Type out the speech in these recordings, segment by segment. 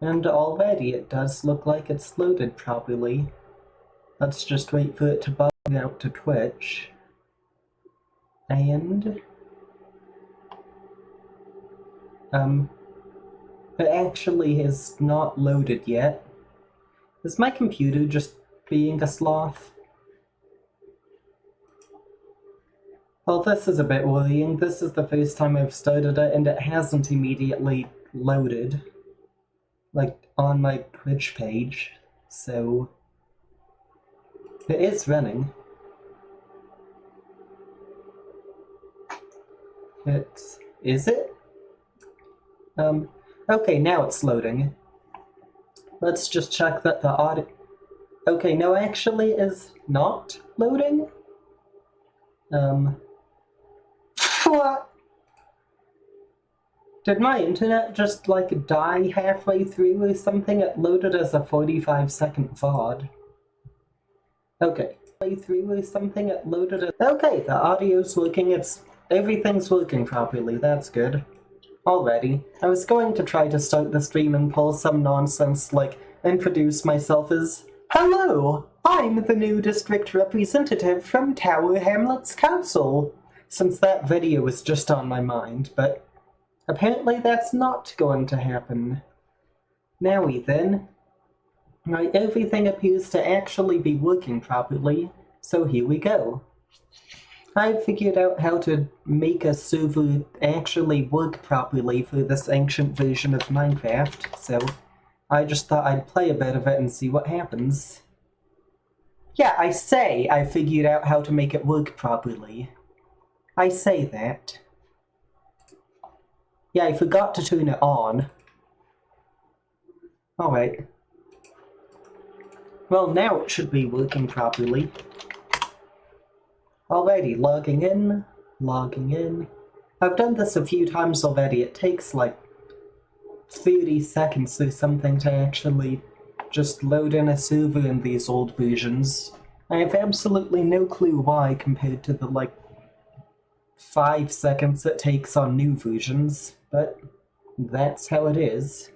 And already it does look like it's loaded properly. Let's just wait for it to bug out to Twitch. And... it actually is not loaded yet. Is my computer just being a sloth? Well, this is a bit worrying. This is the first time I've started it, and it hasn't immediately loaded. Like, on my Twitch page. So... it is running. Is it? Okay, now it's loading. Let's just check that the audio... okay, no, actually is not loading. What? Did my internet just, like, die halfway through or something? It loaded as a 45-second VOD. Okay. Through or something, it loaded it. Okay, the audio's working, everything's working properly, that's good. Already. I was going to try to start the stream and pull some nonsense, like, introduce myself as, "Hello! I'm the new district representative from Tower Hamlets Council," since that video was just on my mind, but apparently that's not going to happen. Nowy then. Right, everything appears to actually be working properly, so here we go. I've figured out how to make a server actually work properly for this ancient version of Minecraft, so I just thought I'd play a bit of it and see what happens. Yeah, I say I figured out how to make it work properly. I say that. Yeah, I forgot to turn it on. Alright. Well, now it should be working properly. Alrighty, logging in, logging in. I've done this a few times already. It takes like 30 seconds or something to actually just load in a server in these old versions. I have absolutely no clue why compared to the like 5 seconds it takes on new versions, but that's how it is.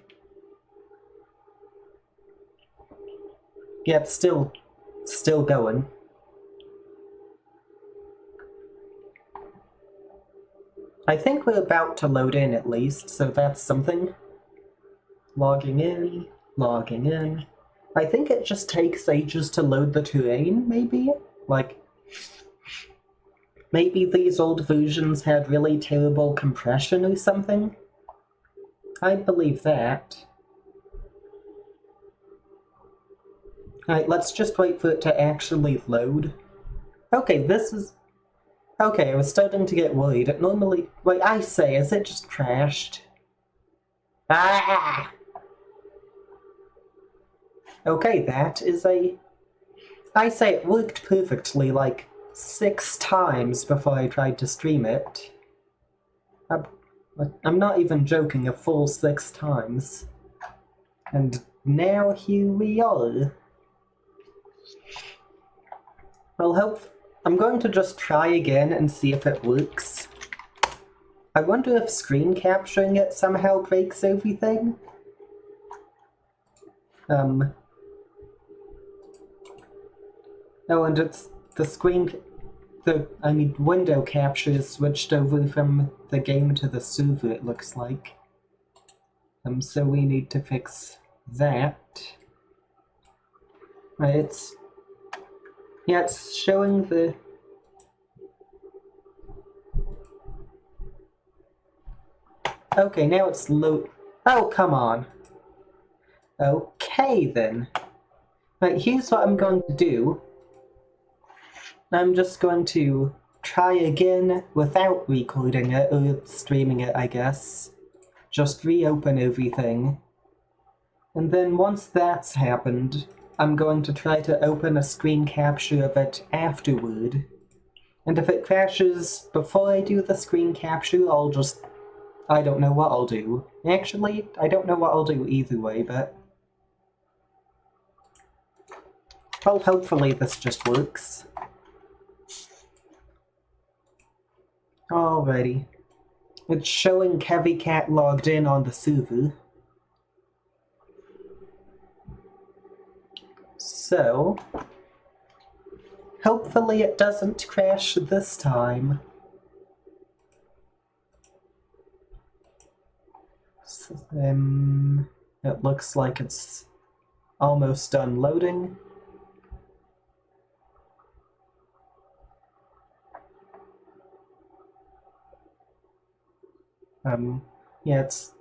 Yeah, it's still going. I think we're about to load in at least, so that's something. Logging in, logging in. I think it just takes ages to load the terrain, maybe? Like, maybe these old versions had really terrible compression or something? I believe that. Alright, let's just wait for it to actually load. Okay, this is... okay, I was starting to get worried. It normally... wait, I say, is it just crashed? Ah! Okay, that is a... I say it worked perfectly, like, 6 times before I tried to stream it. I'm not even joking, a full 6 times. And now here we are. Well, I'm going to just try again and see if it works. I wonder if screen capturing it somehow breaks everything? Oh, and it's the window capture is switched over from the game to the server, it looks like. So we need to fix that. Right, yeah, it's showing the... okay, now it's oh, come on. Okay, then. Right, here's what I'm going to do. I'm just going to try again without recording it, or streaming it, I guess. Just reopen everything. And then once that's happened, I'm going to try to open a screen capture of it afterward. And if it crashes before I do the screen capture, I'll just... I don't know what I'll do. Actually, I don't know what I'll do either way, but... well, hopefully this just works. Alrighty. It's showing KevyCat logged in on the server. So, hopefully it doesn't crash this time. It looks like it's almost done loading. Yeah, it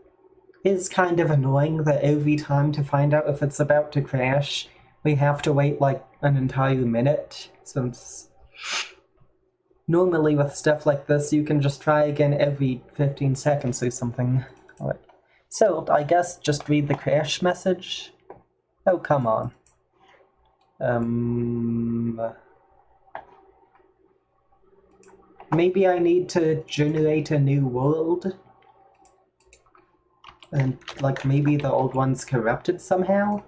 is kind of annoying that every time to find out if it's about to crash, we have to wait like an entire minute, since normally with stuff like this you can just try again every 15 seconds or something. Alright. So, I guess just read the crash message. Oh, come on. Maybe I need to generate a new world? And, like, maybe the old one's corrupted somehow?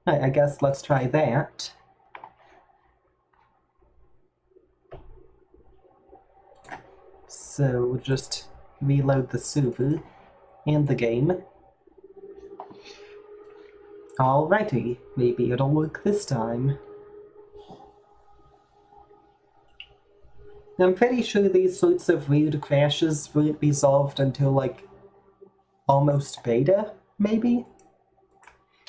I guess let's try that. So, just reload the server and the game. Alrighty, maybe it'll work this time. I'm pretty sure these sorts of weird crashes weren't resolved until, like, almost beta, maybe?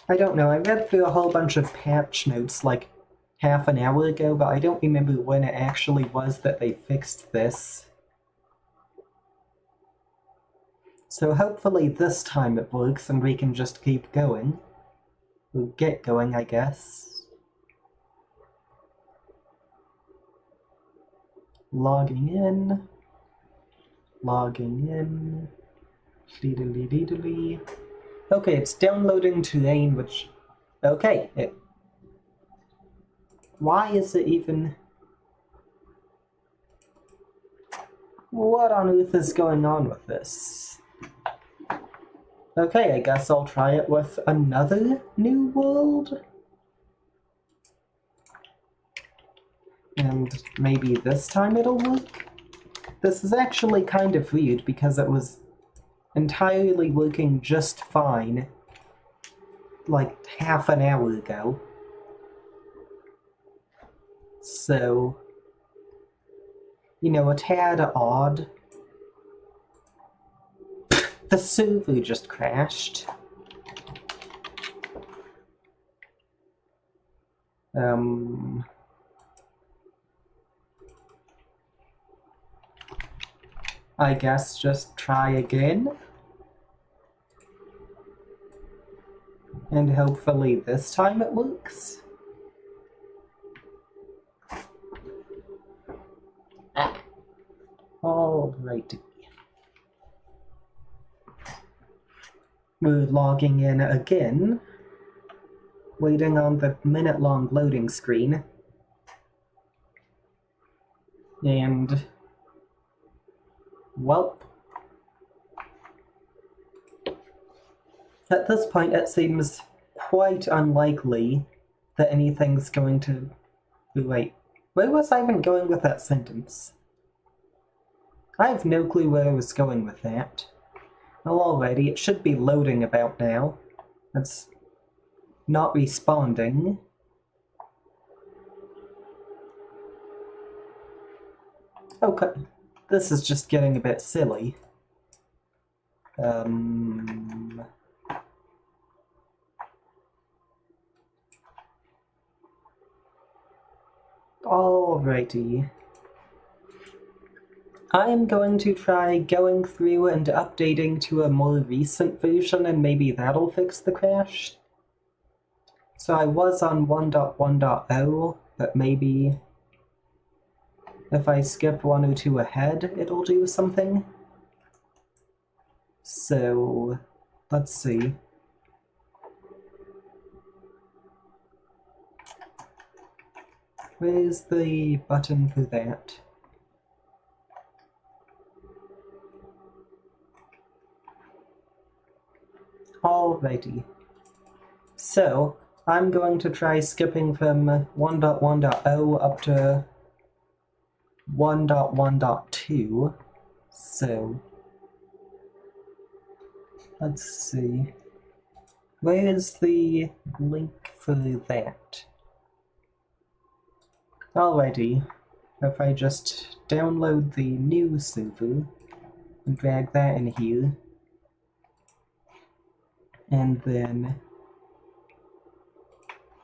I don't know, I read through a whole bunch of patch notes like half an hour ago, but I don't remember when it actually was that they fixed this. So hopefully this time it works and we can just keep going. Or get going, I guess. Logging in. Logging in. Deedly. Okay, it's downloading terrain, which... Okay, why is it even... What on earth is going on with this? Okay, I guess I'll try it with another new world? And maybe this time it'll work? This is actually kind of weird because it was entirely working just fine like half an hour ago. So, you know, a tad odd. The server just crashed. I guess just try again. And hopefully this time it works. Alrighty. We're logging in again. Waiting on the minute-long loading screen. And... Welp. At this point, it seems quite unlikely that anything's going to... Wait, where was I even going with that sentence? I have no clue where I was going with that. Well, already, it should be loading about now. It's not responding. Okay, this is just getting a bit silly. Alrighty. I am going to try going through and updating to a more recent version, and maybe that'll fix the crash. So I was on 1.1.0, but maybe if I skip one or two ahead, it'll do something. So, let's see. Where's the button for that? Alrighty. So, I'm going to try skipping from 1.1.0 up to 1.1.2. So, let's see. Where is the link for that? Alrighty, if I just download the new server and drag that in here, and then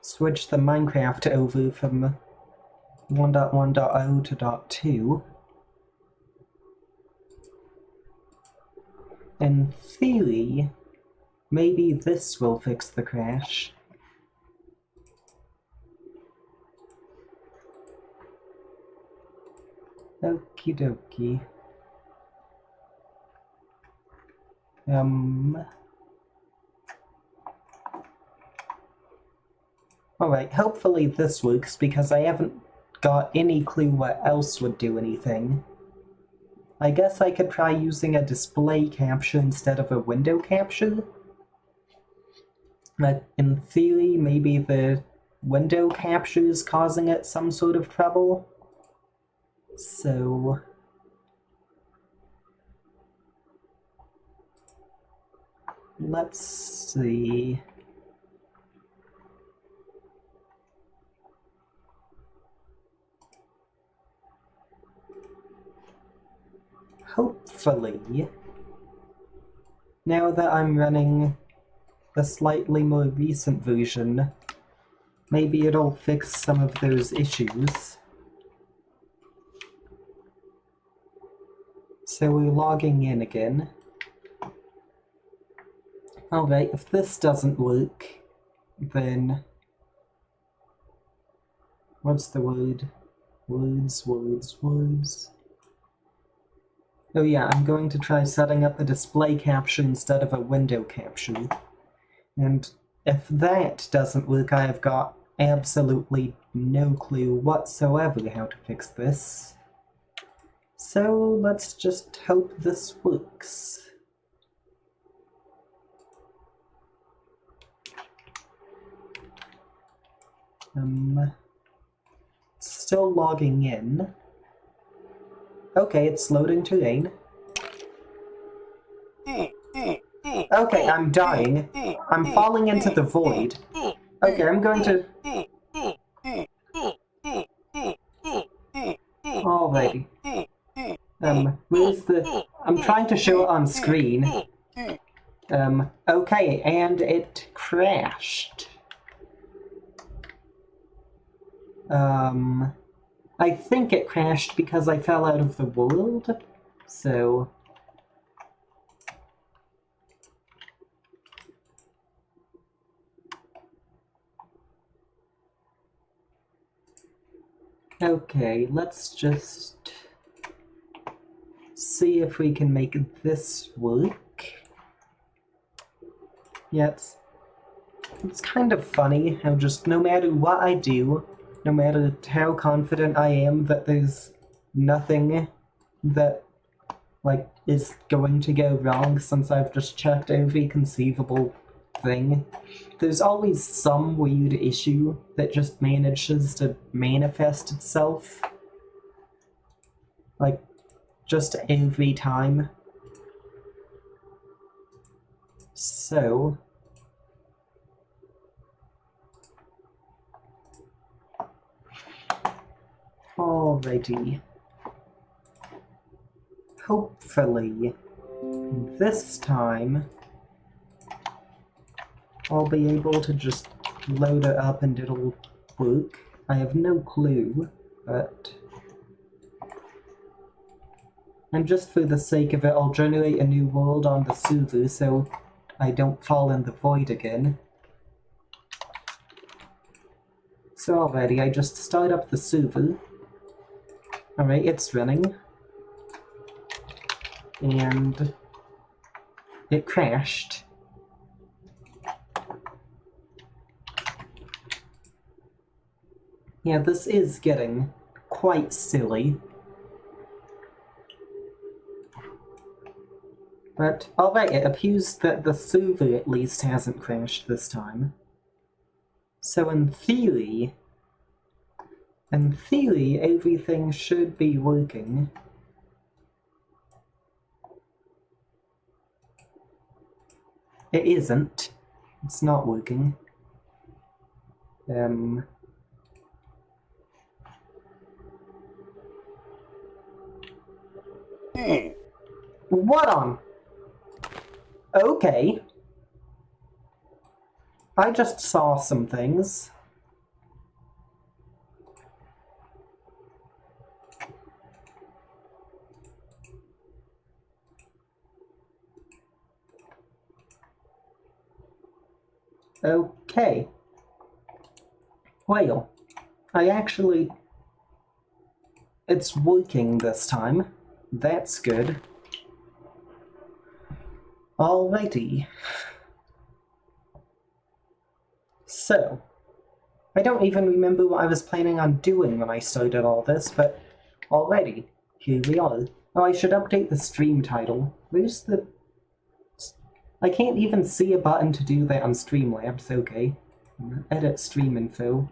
switch the Minecraft over from 1.1.0 to .2, in theory, maybe this will fix the crash. Okie dokie. Alright, hopefully this works, because I haven't got any clue what else would do anything. I guess I could try using a display capture instead of a window capture. But in theory, maybe the window capture is causing it some sort of trouble. So let's see. Hopefully, now that I'm running the slightly more recent version, maybe it'll fix some of those issues. So we're logging in again. Alright, if this doesn't work, then... what's the word? Words. Oh yeah, I'm going to try setting up a display capture instead of a window capture. And if that doesn't work, I have got absolutely no clue whatsoever how to fix this. So let's just hope this works. Still logging in. Okay, it's loading terrain. Okay, I'm dying. I'm falling into the void. Okay, I'm going to... Alrighty. Where's the... I'm trying to show it on screen. Okay, and it crashed. I think it crashed because I fell out of the world, so... Okay, let's just see if we can make this work. Yeah, it's kind of funny how just no matter what I do, no matter how confident I am that there's nothing that, like, is going to go wrong since I've just checked every conceivable thing, there's always some weird issue that just manages to manifest itself. Like, just every time. So... alrighty. Hopefully, this time, I'll be able to just load it up and it'll work. I have no clue, but... and just for the sake of it, I'll generate a new world on the server so I don't fall in the void again. So already, I just start up the server. Alright, it's running. And... it crashed. Yeah, this is getting quite silly. But, alright, it appears that the server at least hasn't crashed this time. So in theory, everything should be working. It isn't. It's not working. What on? Okay. I just saw some things. Okay. Well, it's working this time. That's good. Alrighty. So, I don't even remember what I was planning on doing when I started all this, but alrighty, here we are. Oh, I should update the stream title. Where's the... I can't even see a button to do that on Streamlabs, okay. Edit stream info.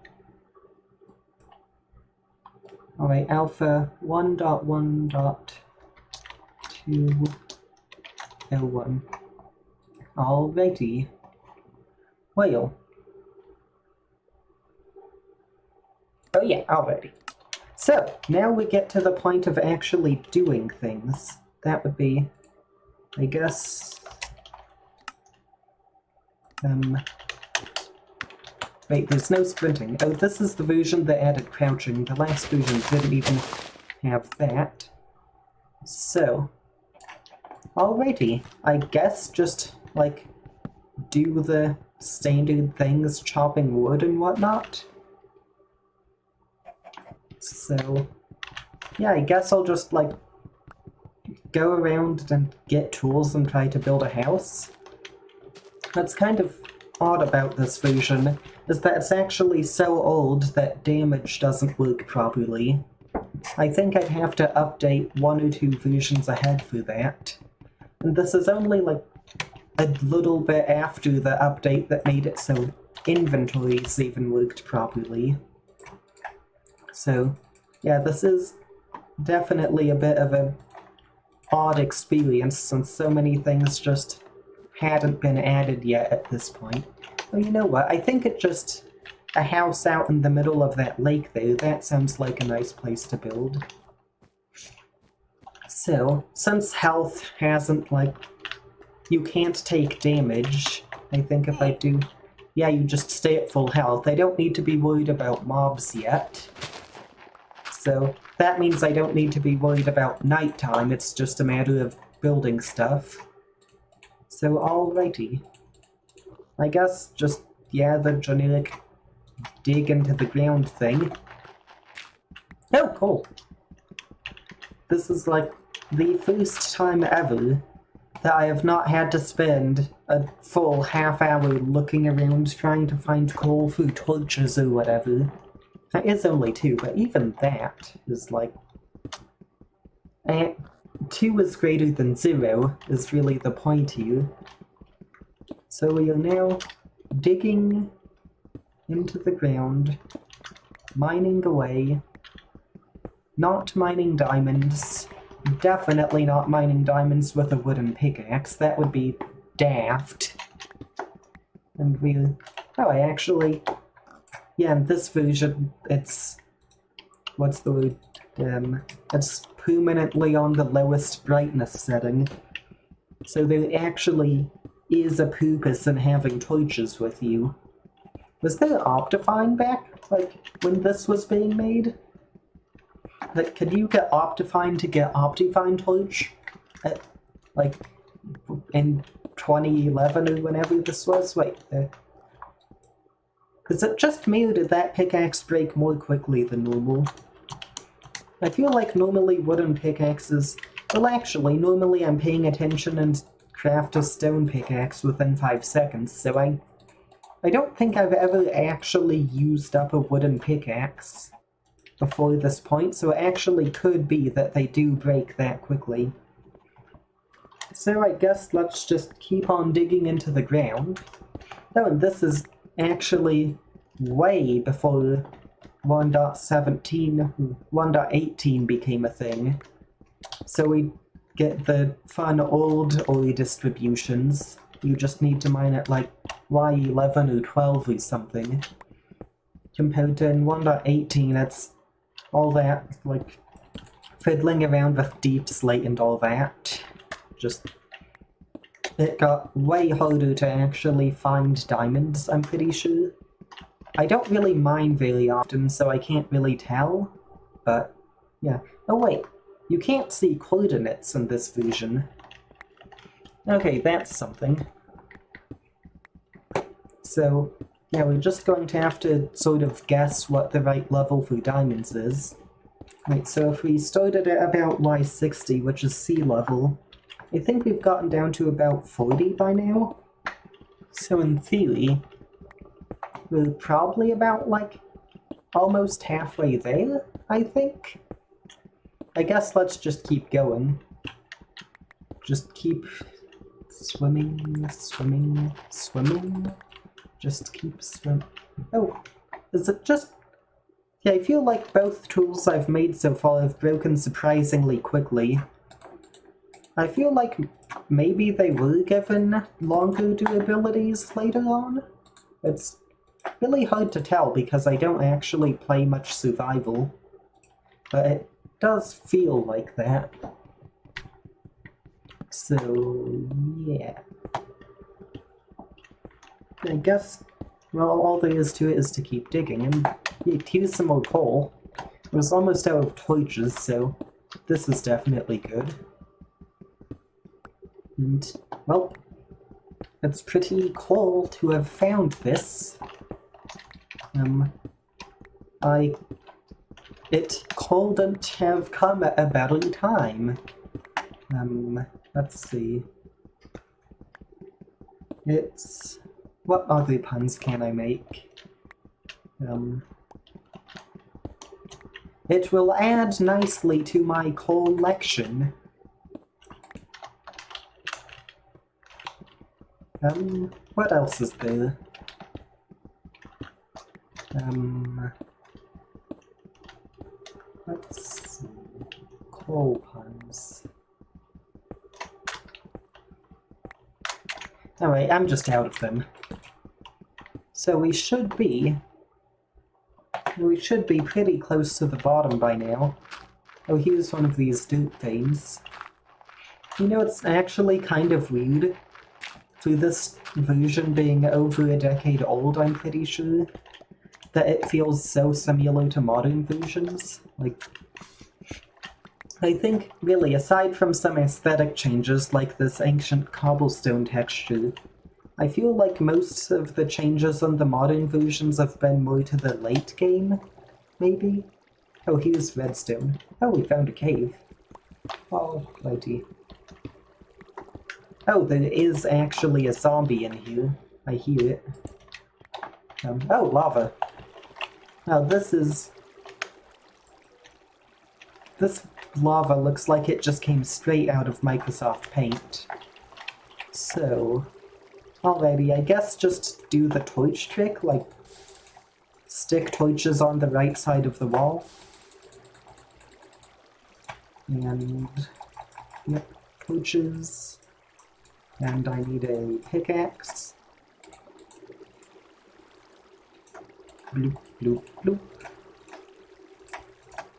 Alright, alpha 1.1.2L1. Alrighty. Well. Oh yeah, alrighty. So, now we get to the point of actually doing things. That would be, I guess... Wait, there's no sprinting. Oh, this is the version that added crouching. The last version didn't even have that. So, alrighty. I guess just, like, do the standard things, chopping wood and whatnot. So, yeah, I guess I'll just, like, go around and get tools and try to build a house. That's kind of odd about this version, is that it's actually so old that damage doesn't work properly. I think I'd have to update 1 or 2 versions ahead for that. And this is only like a little bit after the update that made it so inventories even worked properly. So, yeah, this is definitely a bit of an odd experience since so many things just hadn't been added yet at this point. Well, you know what, I think it just... a house out in the middle of that lake there, that sounds like a nice place to build. So, since health hasn't, like... you can't take damage, I think if I do... yeah, you just stay at full health. I don't need to be worried about mobs yet. So, that means I don't need to be worried about nighttime, it's just a matter of building stuff. So, alrighty. I guess just, yeah, the generic dig into the ground thing. Oh, cool. This is like the first time ever that I have not had to spend a full half hour looking around trying to find coal for torches or whatever. That is only 2, but even that is like... 2 is greater than 0 is really the point here. So we are now digging into the ground, mining away, not mining diamonds, definitely not mining diamonds with a wooden pickaxe, that would be daft. And we'll... oh, I actually... yeah, in this version, it's... what's the word? It's permanently on the lowest brightness setting. So there actually is a purpose in having torches with you. Was there Optifine back, like, when this was being made? Like, could you get Optifine to get Optifine torch? Like, in 2011 or whenever this was? Wait, is it just me or did that pickaxe break more quickly than normal? I feel like normally wooden pickaxes... well, actually, normally I'm paying attention and craft a stone pickaxe within 5 seconds, so I don't think I've ever actually used up a wooden pickaxe before this point, so it actually could be that they do break that quickly. So I guess let's just keep on digging into the ground. Oh, and this is actually way before 1.17, 1.18 became a thing. So we get the fun old OI distributions. You just need to mine at like Y11 or 12 or something. Compared to in 1.18, it's all that, like, fiddling around with deep slate and all that. Just... it got way harder to actually find diamonds, I'm pretty sure. I don't really mine very often, so I can't really tell, but yeah. Oh wait, you can't see coordinates in this version. Okay, that's something. So, yeah, we're just going to have to sort of guess what the right level for diamonds is. Right, so if we started at about Y60, which is sea level, I think we've gotten down to about 40 by now. So in theory, we're probably about, like, almost halfway there, I think? I guess let's just keep going. Just keep swimming, swimming, swimming. Just keep swimming. Oh, is it just... yeah, I feel like both tools I've made so far have broken surprisingly quickly. I feel like maybe they were given longer durabilities later on. It's really hard to tell because I don't actually play much survival. But it does feel like that. So, yeah. I guess, well, all there is to it is to keep digging, and here's some more coal. I was almost out of torches, so this is definitely good. And, well, it's pretty cool to have found this. It couldn't have come at a better time. Let's see. It's... what other puns can I make? It will add nicely to my collection. What else is there? Let's see. Coal puns. Alright, I'm just out of them. So we should be pretty close to the bottom by now. Oh, here's one of these dirt veins. You know, it's actually kind of weird. Through this version being over a decade old, I'm pretty sure, that it feels so similar to modern versions. Like, I think, really, aside from some aesthetic changes like this ancient cobblestone texture, I feel like most of the changes on the modern versions have been more to the late game, maybe? Oh, here's redstone. Oh, we found a cave. Oh, righty. Oh, there is actually a zombie in here. I hear it. Oh, lava. Now this lava looks like it just came straight out of Microsoft Paint. So... alrighty, I guess just do the torch trick, like stick torches on the right side of the wall. And, yep, torches. And I need a pickaxe. Bloop, bloop, bloop.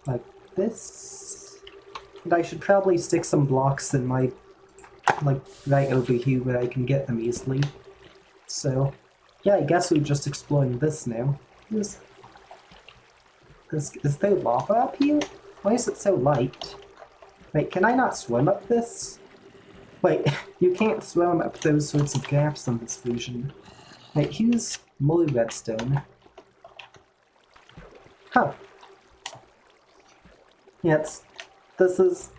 Like this. And I should probably stick some blocks in my, like, right over here where I can get them easily. So, yeah, I guess we're just exploring this now. Is there lava up here? Why is it so light? Wait, can I not swim up this? Wait, you can't swim up those sorts of gaps on this version. Wait, here's more redstone. Huh. Yeah, this is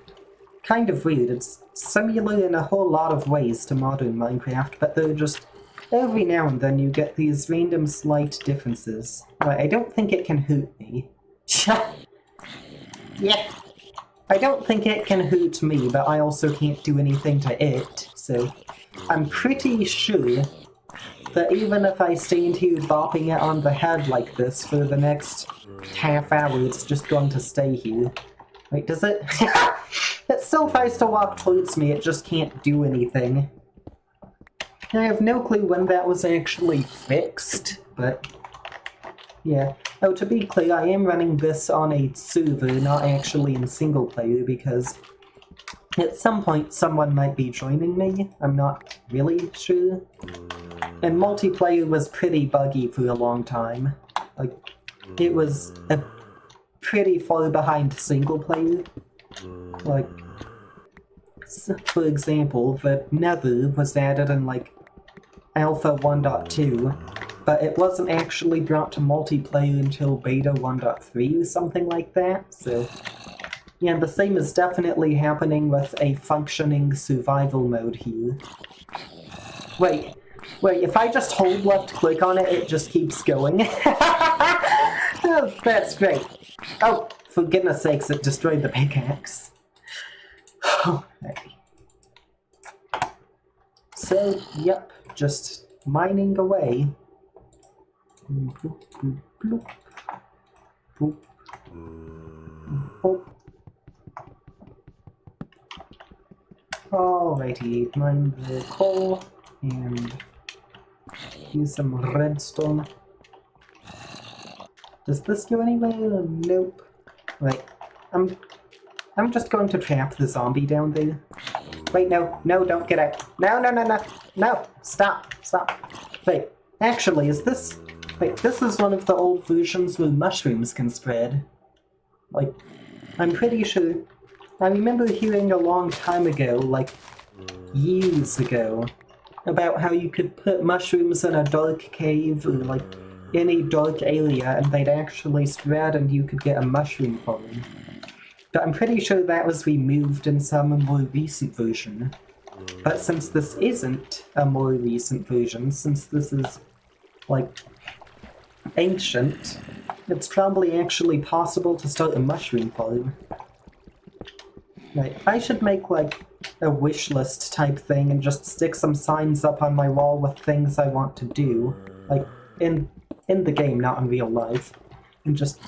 kind of weird. It's similar in a whole lot of ways to modern Minecraft, but they're just... every now and then you get these random slight differences. Right, I don't think it can hoot me. Yeah. I don't think it can hoot me, but I also can't do anything to it, so... I'm pretty sure that even if I stand here bopping it on the head like this for the next half hour, it's just going to stay here. Wait, does it? It still tries to walk towards me, it just can't do anything. I have no clue when that was actually fixed, but... Yeah. Oh, to be clear, I am running this on a server, not actually in single player, because at some point someone might be joining me. I'm not really sure. And multiplayer was pretty buggy for a long time. Like, it was a pretty far behind single player. Like, for example, the Nether was added in like Alpha 1.2, but it wasn't actually brought to multiplayer until Beta 1.3 or something like that, so... Yeah, the same is definitely happening with a functioning survival mode here. Wait, if I just hold left click on it, it just keeps going? Oh, that's great. Oh, for goodness sakes, it destroyed the pickaxe. Okay. So, yep, just mining away. Boop, boop, boop. Boop. Boop. Alrighty, mine the coal and use some redstone. Does this go anywhere? Nope. Right, I'm just going to trap the zombie down there. Wait, no, don't get out. No, stop. Wait, actually, this is one of the old versions where mushrooms can spread. Like, I'm pretty sure, I remember hearing a long time ago, like, years ago, about how you could put mushrooms in a dark cave or, like, any dark area and they'd actually spread and you could get a mushroom farm. But I'm pretty sure that was removed in some more recent version. But since this isn't a more recent version, since this is, like, ancient, it's probably actually possible to start a mushroom farm. Right, I should make, like, a wish list type thing and just stick some signs up on my wall with things I want to do. Like, in the game, not in real life. And just,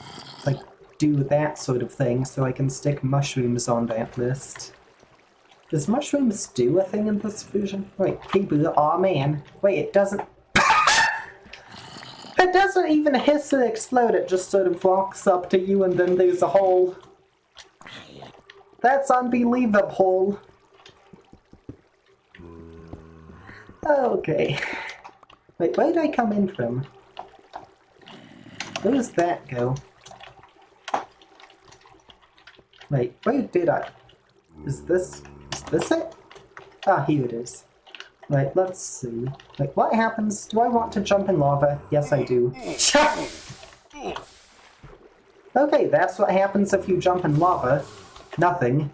like, do that sort of thing so I can stick mushrooms on that list. Does mushrooms do a thing in this version? Wait, people, aw man. Wait, it doesn't... It doesn't even hiss or explode, it just sort of walks up to you and then there's a hole. That's unbelievable. Okay. Wait, where did I come in from? Where does that go? Wait, where did I... Is this it? Ah, here it is. Right, let's see. Like, what happens? Do I want to jump in lava? Yes, I do. Okay, that's what happens if you jump in lava. Nothing.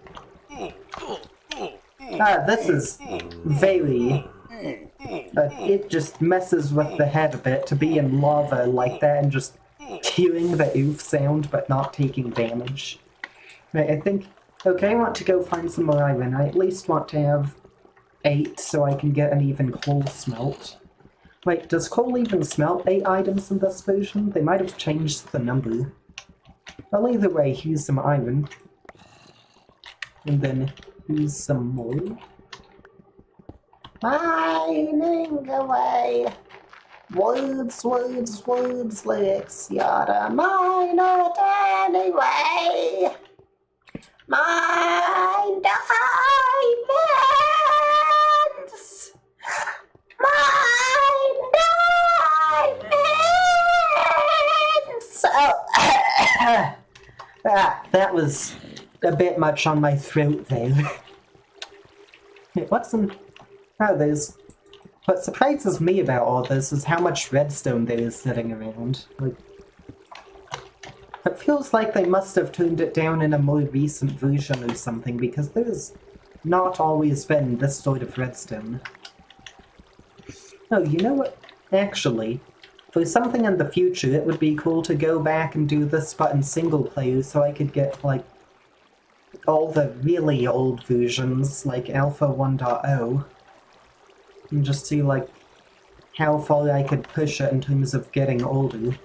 Ah, this is very... it just messes with the head a bit to be in lava like that and just hearing the oof sound but not taking damage. Right, I think... Okay, I want to go find some more iron. I at least want to have 8 so I can get an even coal smelt. Wait, does coal even smelt 8 items in this version? They might have changed the number. Well, either way, here's some iron. And then here's some more. Mining away! Words, lyrics, yada, mine it anyway! Mine diamonds! Mine diamonds! Oh, that was a bit much on my throat there. What's in... Oh, there's... What surprises me about all this is how much redstone there is sitting around. Like, it feels like they must have tuned it down in a more recent version or something, because there's not always been this sort of redstone. Oh, you know what? Actually, for something in the future, it would be cool to go back and do this but in single player so I could get, like, all the really old versions, like Alpha 1.0. And just see, like, how far I could push it in terms of getting older.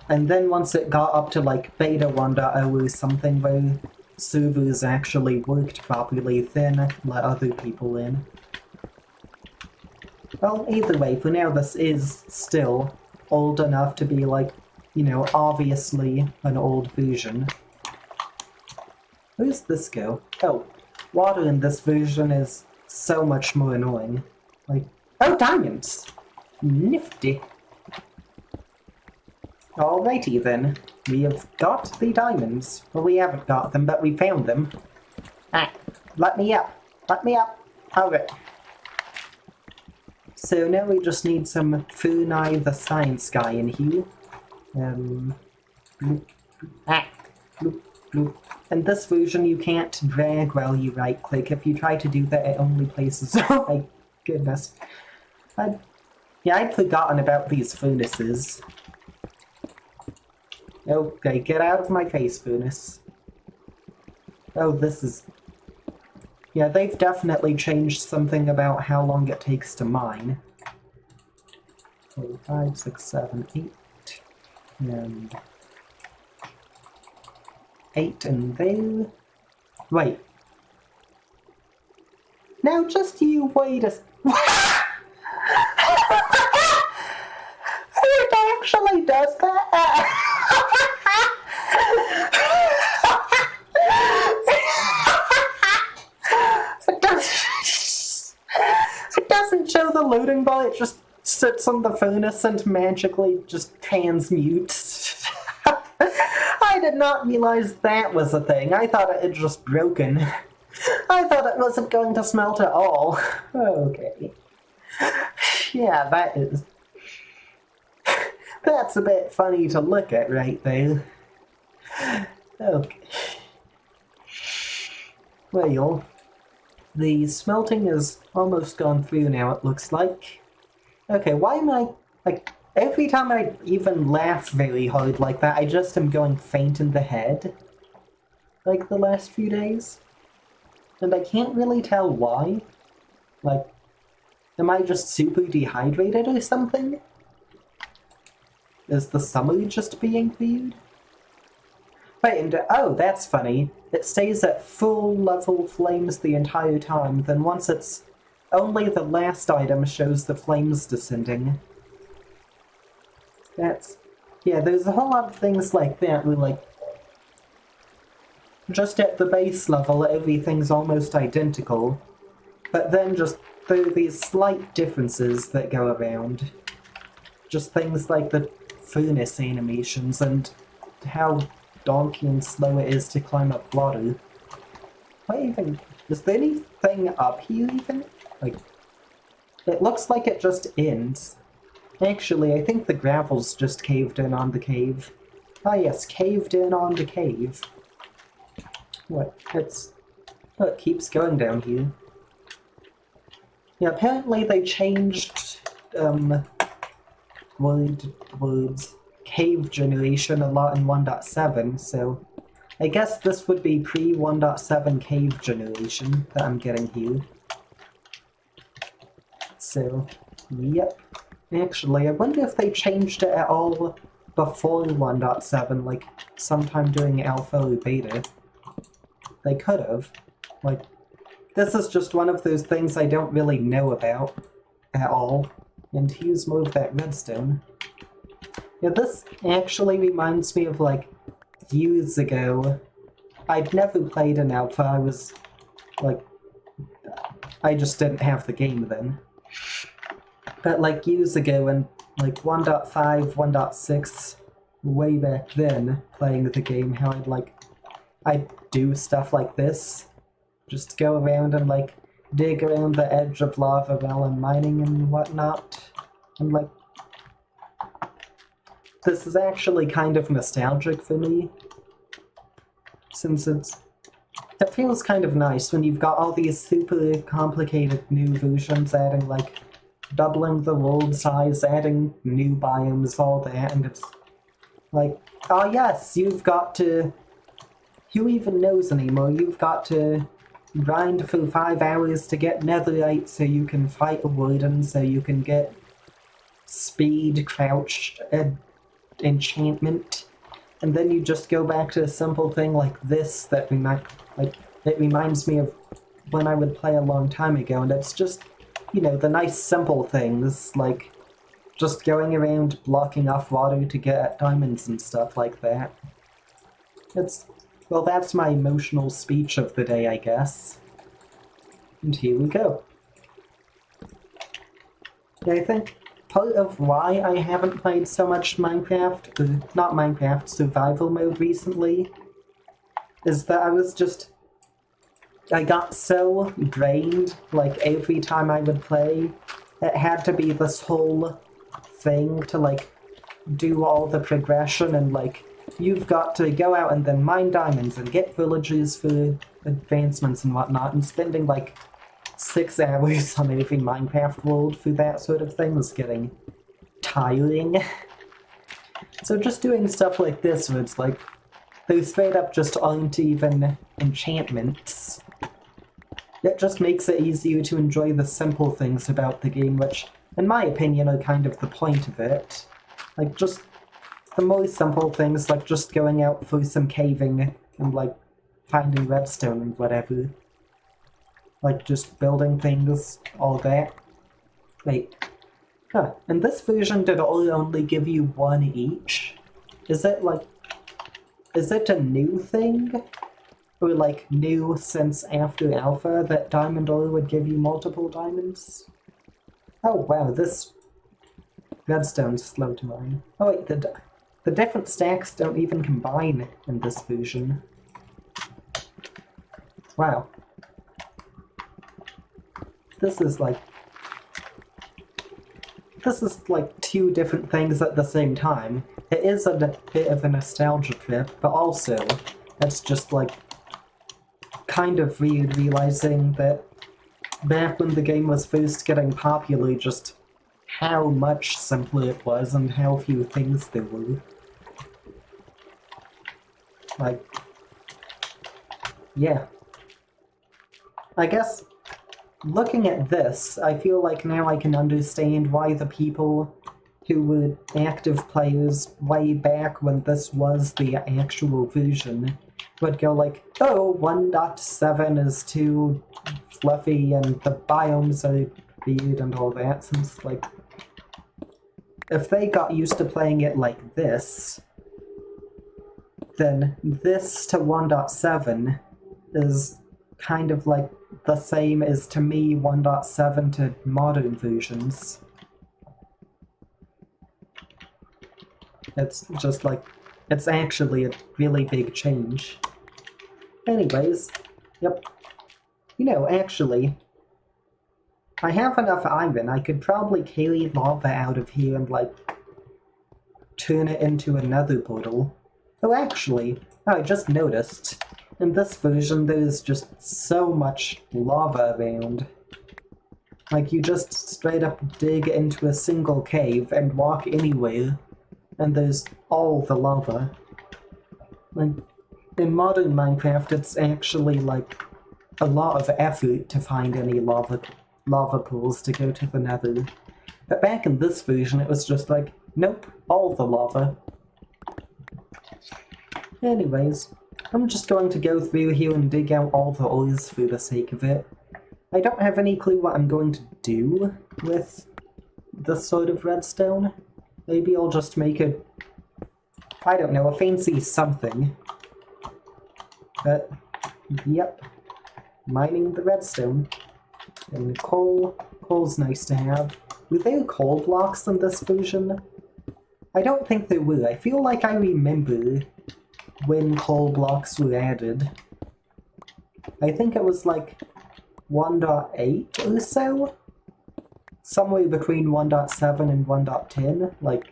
And then once it got up to, like, Beta 1.0 or something where servers actually worked properly, then let other people in. Well, either way, for now this is still old enough to be like, you know, obviously an old version. Where's this go? Oh, water in this version is so much more annoying. Like, oh, diamonds! Nifty. Alrighty then, we have got the diamonds. Well, we haven't got them, but we found them. Ah, let me up. Let me up. Alright. So now we just need some Funai the Science guy in here. Bloop, bloop, bloop. In this version you can't drag while you right click. If you try to do that it only places... Oh my goodness. I'd forgotten about these furnaces. Okay, get out of my face, furnace. Oh, this is... Yeah, they've definitely changed something about how long it takes to mine. 4, 5, 6, 7, 8. And 8 and there. Wait. Now just you wait a... It actually does that? It doesn't show the loading bar, it just sits on the furnace and magically just transmutes. I did not realize that was a thing. I thought it had just broken. I thought it wasn't going to smelt at all. Okay. Yeah, that is... That's a bit funny to look at right there. Okay. Well, the smelting is almost gone through now, it looks like. Okay, why am I... Like, every time I even laugh very hard like that, I just am going faint in the head. Like the last few days. And I can't really tell why. Like, am I just super dehydrated or something? Is the summer just being weird? Wait, and oh, that's funny. It stays at full level flames the entire time, then once it's... Only the last item shows the flames descending. That's... Yeah, there's a whole lot of things like that where, like... Just at the base level, everything's almost identical. But then just there are these slight differences that go around. Just things like the furnace animations and how donkey and slow it is to climb up water. What even... Is there anything up here even? Like... It looks like it just ends. Actually, I think the gravel's just caved in on the cave. Ah yes, caved in on the cave. What? It's... Oh, it keeps going down here. Yeah, apparently they changed, words, cave generation a lot in 1.7, so I guess this would be pre-1.7 cave generation that I'm getting here. So, yep. Actually, I wonder if they changed it at all before 1.7, like sometime during alpha or beta. They could have. Like, this is just one of those things I don't really know about at all. And here's more of that redstone. Yeah, this actually reminds me of, like, years ago. I'd never played an alpha, I was, like... I just didn't have the game then. But, like, years ago in, like, 1.5, 1.6, way back then, playing the game, how I'd do stuff like this. Just go around and, like, dig around the edge of lava while I'm mining and whatnot. And, like... This is actually kind of nostalgic for me. Since it feels kind of nice when you've got all these super complicated new versions adding, like, doubling the world size, adding new biomes, all that, and it's like, oh yes, you've got to... Who even knows anymore? You've got to grind for 5 hours to get netherite so you can fight a warden, so you can get speed, crouch, enchantment, and then you just go back to a simple thing like this that it reminds me of when I would play a long time ago, and it's just, you know, the nice simple things, like just going around blocking off water to get at diamonds and stuff like that. Well, that's my emotional speech of the day, I guess. And here we go. Yeah, I think part of why I haven't played so much Minecraft, not Minecraft, survival mode recently, is that I got so drained, like, every time I would play. It had to be this whole thing to, like, do all the progression and, like, you've got to go out and then mine diamonds and get villagers for advancements and whatnot, and spending, like, 6 hours on every Minecraft world for that sort of thing was getting tiring. So just doing stuff like this where it's like, they straight up just aren't even enchantments. It just makes it easier to enjoy the simple things about the game, which, in my opinion, are kind of the point of it. Like, just the more simple things, like just going out for some caving and, like, finding redstone and whatever. Like, just building things, all that. Wait. Huh. In this version, did it only give you one each? Is it, like... Is it a new thing? Or, like, new since after Alpha, that diamond ore would give you multiple diamonds? Oh, wow, this redstone's slow to mine. Oh, wait, the different stacks don't even combine in this version. Wow. This is like 2 different things at the same time. It is a bit of a nostalgia trip, but also it's just like kind of weird realizing that back when the game was first getting popular, just how much simpler it was and how few things there were. Like, yeah. I guess looking at this, I feel like now I can understand why the people who were active players way back when this was the actual version would go like, oh, 1.7 is too fluffy and the biomes are weird and all that, since, like, if they got used to playing it like this, then this to 1.7 is kind of like the same as, to me, 1.7 to modern versions. It's just like, it's actually a really big change. Anyways, yep. You know, actually, I have enough iron. I could probably carry lava out of here and, like, turn it into another portal. Oh, actually, I just noticed, in this version there's just so much lava around. Like, you just straight up dig into a single cave and walk anywhere, and there's all the lava. Like, in modern Minecraft, it's actually, like, a lot of effort to find any lava pools to go to the nether. But back in this version, it was just like, nope, all the lava. Anyways, I'm just going to go through here and dig out all the ores for the sake of it. I don't have any clue what I'm going to do with this sort of redstone. Maybe I'll just make it, I don't know, a fancy something. But, yep, mining the redstone. And coal's nice to have. Were there coal blocks in this version? I don't think there were. I feel like I remember when coal blocks were added. I think it was like 1.8 or so? Somewhere between 1.7 and 1.10, like,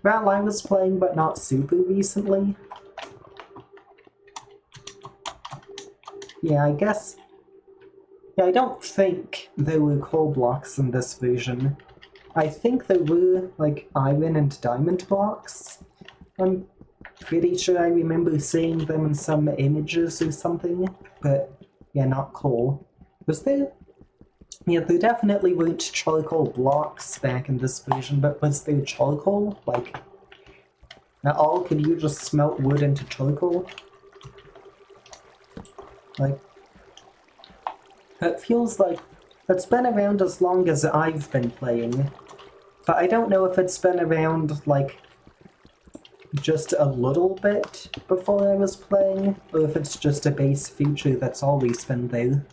while I was playing, but not super recently. Yeah, I guess... Yeah, I don't think there were coal blocks in this version. I think there were, like, iron and diamond blocks. I'm pretty sure I remember seeing them in some images or something, but yeah, not coal. Was there? Yeah, there definitely weren't charcoal blocks back in this version, but was there charcoal? Like, at all? Can you just smelt wood into charcoal? Like, it feels like it's been around as long as I've been playing. But I don't know if it's been around, like, just a little bit before I was playing, or if it's just a base feature that's always been there.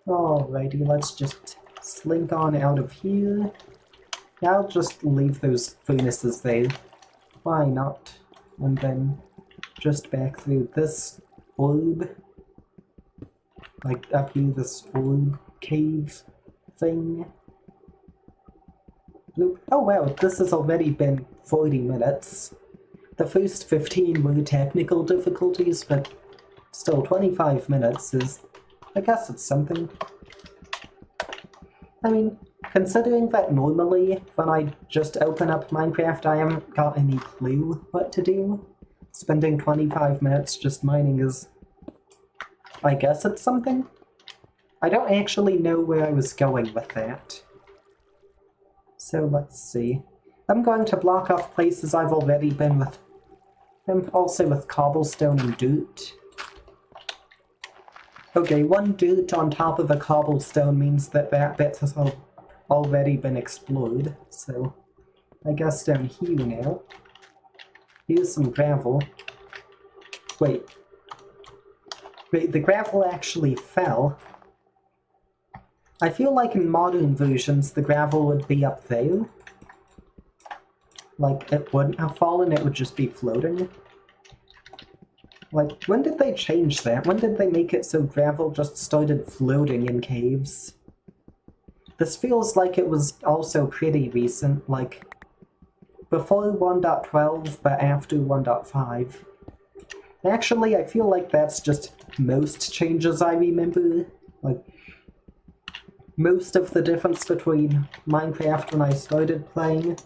Alrighty, let's just slink on out of here. I'll just leave those furnaces there. Why not? And then just back through this orb. Like up here, this orb cave thing. Bloop. Oh wow, this has already been 40 minutes. The first 15 were technical difficulties, but still 25 minutes is... I guess it's something. I mean, considering that normally when I just open up Minecraft I haven't got any clue what to do, spending 25 minutes just mining is... I guess it's something? I don't actually know where I was going with that. So let's see. I'm going to block off places I've already been with, and also with cobblestone and dirt. Okay, one dirt on top of a cobblestone means that that bit has already been explored, so I guess down here now. Here's some gravel. Wait, the gravel actually fell. I feel like in modern versions the gravel would be up there. Like, it wouldn't have fallen, it would just be floating. Like, when did they change that? When did they make it so gravel just started floating in caves? This feels like it was also pretty recent, like, before 1.12, but after 1.5. Actually, I feel like that's just most changes I remember. Like, most of the difference between Minecraft when I started playing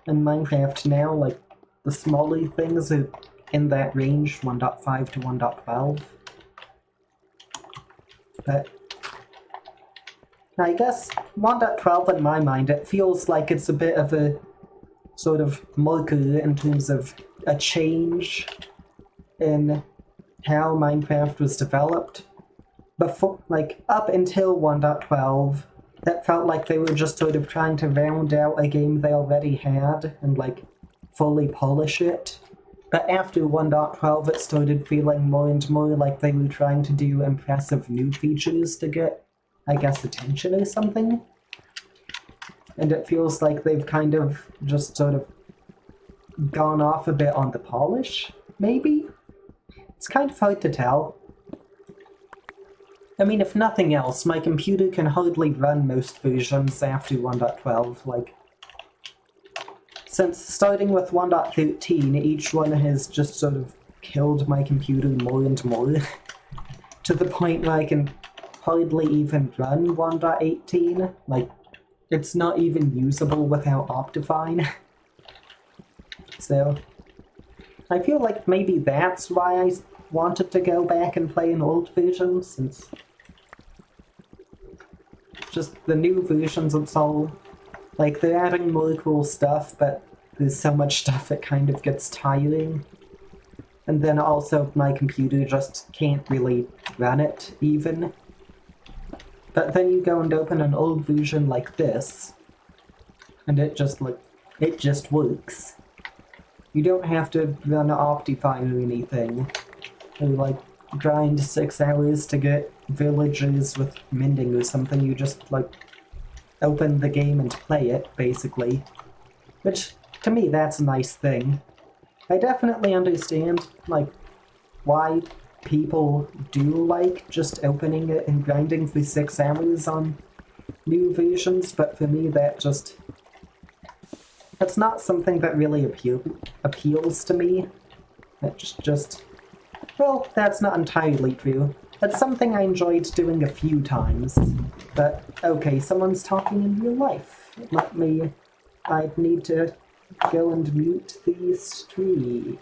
and Minecraft now, like, the smaller things are in that range, 1.5 to 1.12. But I guess 1.12 in my mind, it feels like it's a bit of a sort of marker in terms of a change in how Minecraft was developed. Before, like, up until 1.12, that felt like they were just sort of trying to round out a game they already had and, like, fully polish it. But after 1.12, it started feeling more and more like they were trying to do impressive new features to get, I guess, attention or something. And it feels like they've kind of just sort of gone off a bit on the polish, maybe? It's kind of hard to tell. I mean, if nothing else, my computer can hardly run most versions after 1.12, like... Since starting with 1.13, each one has just sort of killed my computer more and more, to the point where I can hardly even run 1.18, like, it's not even usable without Optifine. So, I feel like maybe that's why I wanted to go back and play an old version, since just the new versions, it's all, like, they're adding more cool stuff, but there's so much stuff it kind of gets tiring. And then also my computer just can't really run it, even. But then you go and open an old version like this, and it just, like, it just works. You don't have to run Optifine or anything, or, like, grind 6 hours to get villagers with mending or something. You just, like, open the game and play it, basically. Which, to me, that's a nice thing. I definitely understand, like, why people do like just opening it and grinding for 6 hours on new versions, but for me that just... It's not something that really appeals to me. It's just... Well, that's not entirely true. It's something I enjoyed doing a few times. But, okay, someone's talking in real life. Let me... I'd need to go and mute the stream.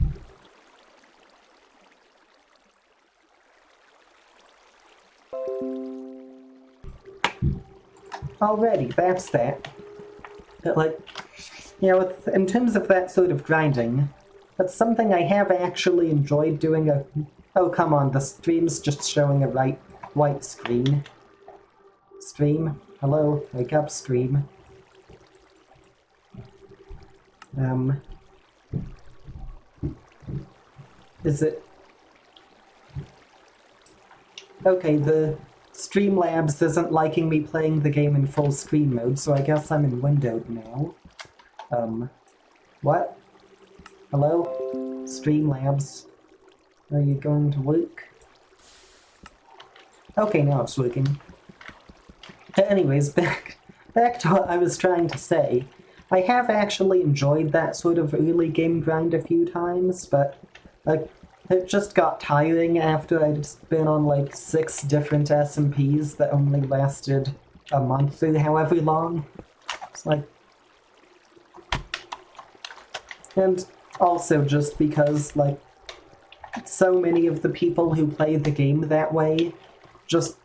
Alrighty, that's that. But, like, you know, in terms of that sort of grinding, that's something I have actually enjoyed doing a... Oh, come on, the stream's just showing a white screen. Stream? Hello? Wake up, stream. Is it... Okay, the Streamlabs isn't liking me playing the game in full screen mode, so I guess I'm in windowed now. What? Hello? Streamlabs. Are you going to work? Okay, now it's working. Anyways, back to what I was trying to say. I have actually enjoyed that sort of early game grind a few times, but like, it just got tiring after I'd been on like 6 different SMPs that only lasted a month or however long. It's like... And also just because, like, so many of the people who play the game that way just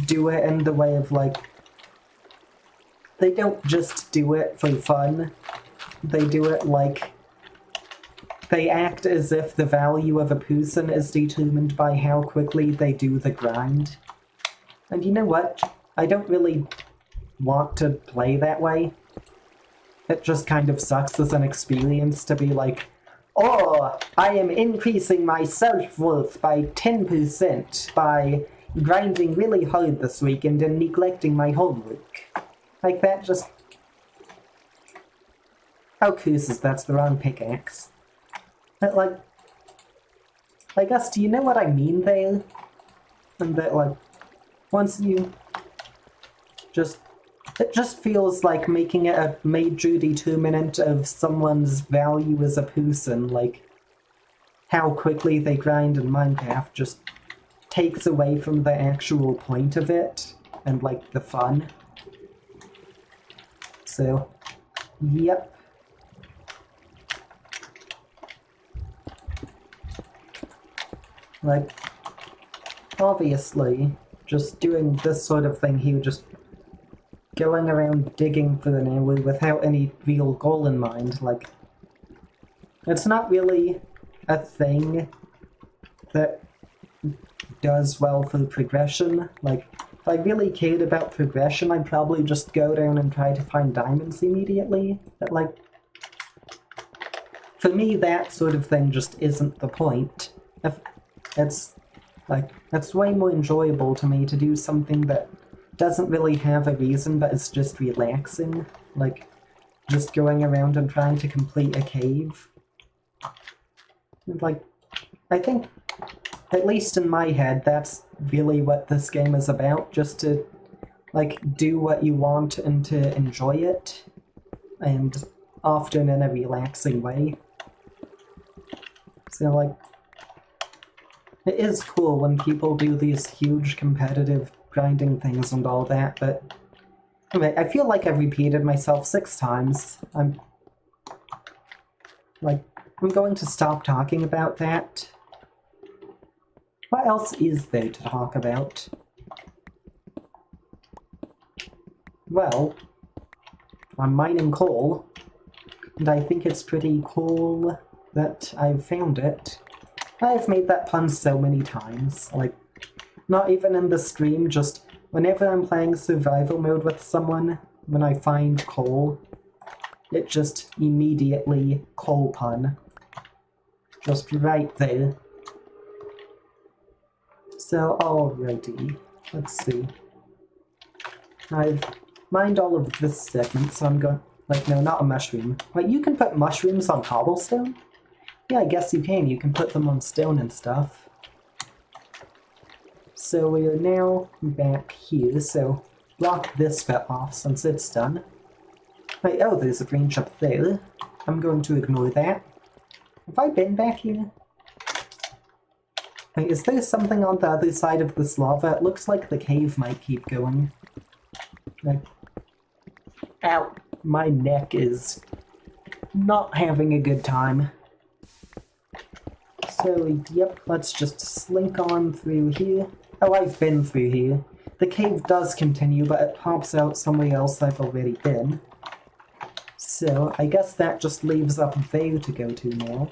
do it in the way of, like, they don't just do it for fun. They do it like... They act as if the value of a person is determined by how quickly they do the grind. And you know what? I don't really want to play that way. It just kind of sucks as an experience to be like, oh, I am increasing my self-worth by 10% by grinding really hard this weekend and neglecting my homework. Like, that just... Oh, curses, that's the wrong pickaxe. But, like... I guess, do you know what I mean there? And that, like, once you just... It just feels like making it a major determinant of someone's value as a person, like, how quickly they grind in Minecraft just takes away from the actual point of it, and, like, the fun. So, yep. Like, obviously, just doing this sort of thing here, just going around digging for an hour without any real goal in mind, like, it's not really a thing that does well for progression. Like, if I really cared about progression, I'd probably just go down and try to find diamonds immediately. But, like, for me, that sort of thing just isn't the point. It's way more enjoyable to me to do something that doesn't really have a reason, but it's just relaxing. Like, just going around and trying to complete a cave. And, like, I think, at least in my head, that's really what this game is about, just to, like, do what you want and to enjoy it, and often in a relaxing way. So, like, it is cool when people do these huge competitive grinding things and all that, but anyway, I feel like I've repeated myself 6 times. I'm going to stop talking about that. What else is there to talk about? Well, I'm mining coal, and I think it's pretty cool that I've found it. I've made that pun so many times, like, not even in the stream, just whenever I'm playing survival mode with someone, when I find coal, it just immediately coal pun. Just right there. So, alrighty, let's see. I've mined all of this segment, so I'm going... Like, no, not a mushroom. Wait, you can put mushrooms on cobblestone? Yeah, I guess you can. You can put them on stone and stuff. So we are now back here, so block this bit off since it's done. Wait, oh, there's a branch up there. I'm going to ignore that. Have I been back here? Wait, is there something on the other side of this lava? It looks like the cave might keep going. Like, ow! My neck is not having a good time. So, yep, let's just slink on through here. Oh, I've been through here. The cave does continue, but it pops out somewhere else I've already been. So, I guess that just leaves up there to go to now.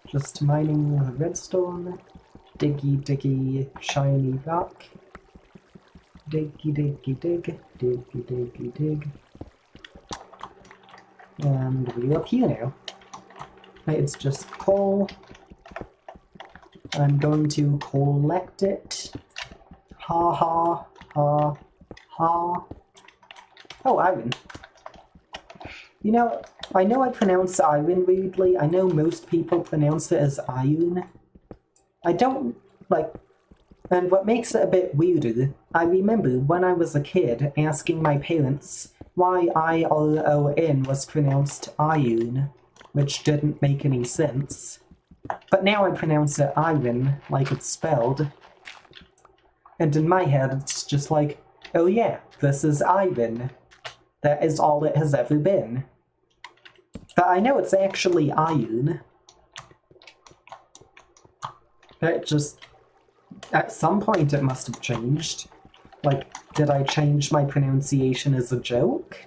Just mining the redstone. Diggy, diggy, shiny rock. Diggy, diggy, dig. Diggy, diggy, dig. And we up here now. It's just coal. I'm going to collect it. Ha ha ha ha. Oh, iron. You know I pronounce iron weirdly. I know most people pronounce it as iron. I don't, like, and what makes it a bit weirder, I remember when I was a kid asking my parents why IRON was pronounced iron, which didn't make any sense. But now I pronounce it iron, like it's spelled. And in my head, it's just like, oh yeah, this is iron. That is all it has ever been. But I know it's actually iron. It just... At some point it must have changed. Like, did I change my pronunciation as a joke?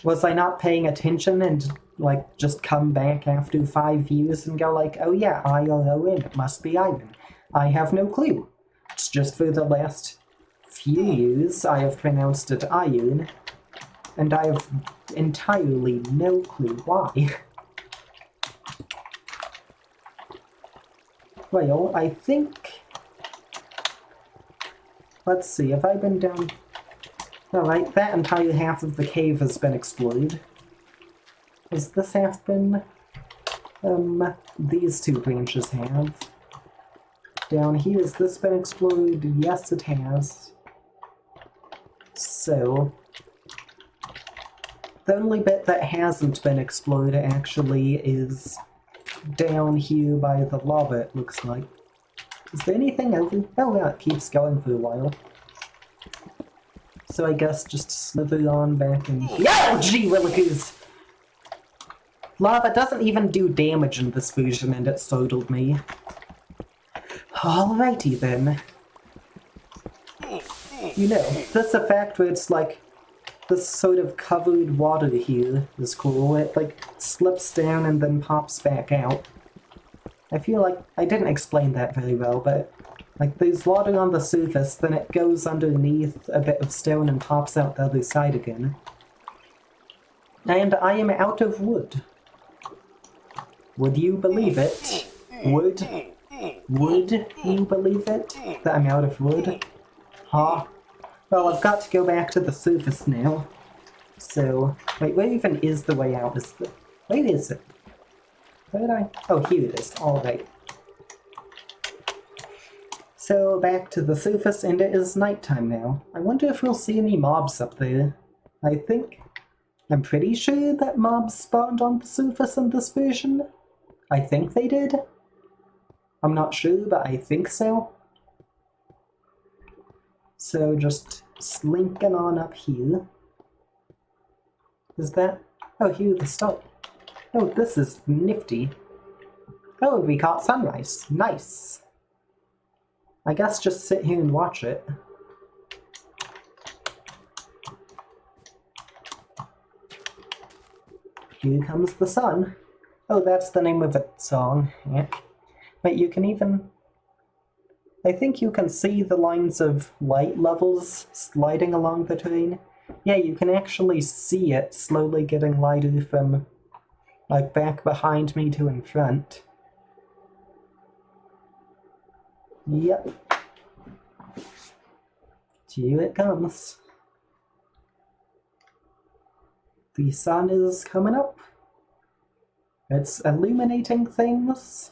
Was I not paying attention and, like, just come back after 5 years and go like, oh yeah, IRON, it must be iron. I have no clue. It's just for the last few years I have pronounced it iron, and I have entirely no clue why. Well, I think... Let's see, have I been down... Alright, that entire half of the cave has been explored. Has this half been... these two branches have. Down here, has this been explored? Yes, it has. So... The only bit that hasn't been explored, actually, is down here by the lava, it looks like. Is there anything over? Oh yeah, it keeps going for a while. So I guess just slither on back and... Oh, gee willikers! Lava doesn't even do damage in this version, and it startled me. Alrighty then. You know, this effect where it's like, this sort of covered water here is cool. It like slips down and then pops back out. I feel like I didn't explain that very well, but like there's water on the surface, then it goes underneath a bit of stone and pops out the other side again. And I am out of wood. Would you believe it? Would you believe it? That I'm out of wood? Huh? Well, I've got to go back to the surface now. So, wait, where even is the way out? Where is it? Where did I? Oh, here it is. Alright. So, back to the surface, and it is nighttime now. I wonder if we'll see any mobs up there. I'm pretty sure that mobs spawned on the surface in this version. I think they did. I'm not sure, but I think so. So just slinking on up here. Is that... Oh, here the start. Oh, this is nifty. Oh, we caught sunrise. Nice. I guess just sit here and watch it. Here comes the sun. Oh, that's the name of a song. Yeah. Wait, you can even... I think you can see the lines of light levels sliding along the terrain. Yeah, you can actually see it slowly getting lighter from, like, back behind me to in front. Yep. Here it comes. The sun is coming up. It's illuminating things.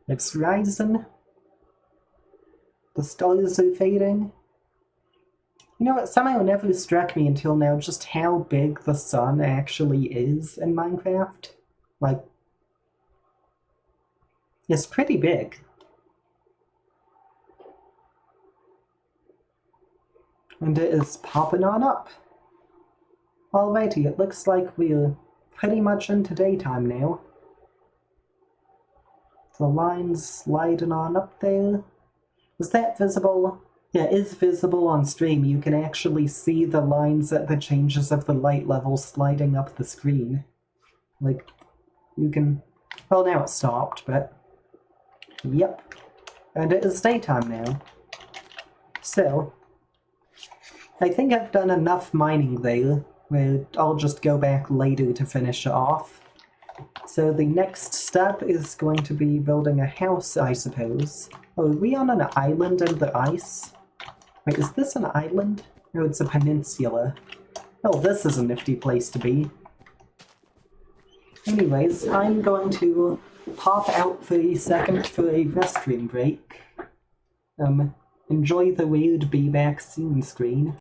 It's rising. The stars are fading. You know, it somehow never struck me until now just how big the sun actually is in Minecraft. Like, it's pretty big. And it is popping on up. Alrighty, it looks like we're pretty much into daytime now. The line's sliding on up there. Is that visible? Yeah, it is visible on stream. You can actually see the lines at the changes of the light level sliding up the screen. Like, you can... Well, now it stopped, but... Yep. And it is daytime now. So, I think I've done enough mining there, where I'll just go back later to finish off. So the next step is going to be building a house, I suppose. Oh, are we on an island in the ice? Wait, is this an island? No, it's a peninsula. Oh, this is a nifty place to be. Anyways, I'm going to pop out for a second for a restroom break. Enjoy the weird be back soon screen.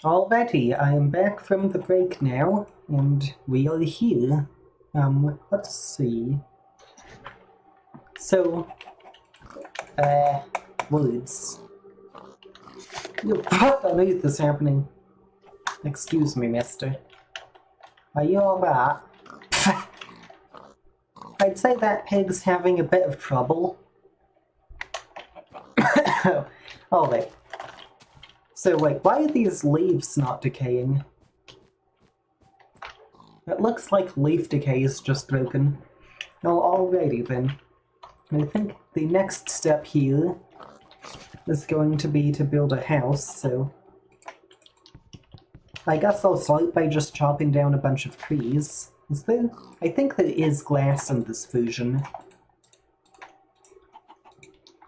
Alrighty, I am back from the break now, and we are here. Let's see. So, woods. What on earth is happening? Excuse me, mister. Are you alright? I'd say that pig's having a bit of trouble. Oh, wait. So, wait, why are these leaves not decaying? It looks like leaf decay is just broken. Well, alrighty then. I think the next step here is going to be to build a house, so I guess I'll start by just chopping down a bunch of trees. Is there? I think there is glass in this version.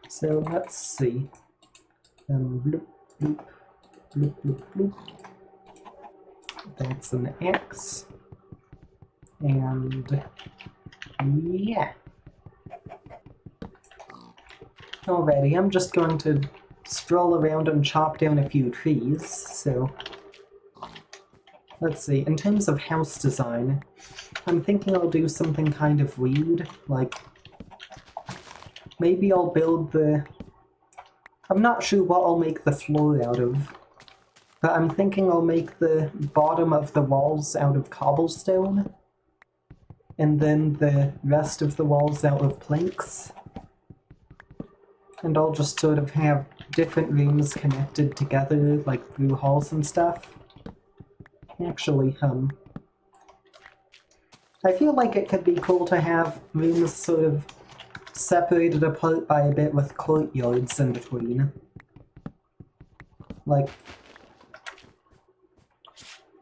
So let's see. Bloop, bloop, bloop, bloop, bloop. That's an X. And yeah. Alrighty, I'm just going to stroll around and chop down a few trees, so let's see. In terms of house design, I'm thinking I'll do something kind of weird, like maybe I'll build the... I'm not sure what I'll make the floor out of, but I'm thinking I'll make the bottom of the walls out of cobblestone, and then the rest of the walls out of planks. And I'll just sort of have different rooms connected together, like through halls and stuff. Actually, I feel like it could be cool to have rooms sort of separated apart by a bit with courtyards in between. Like,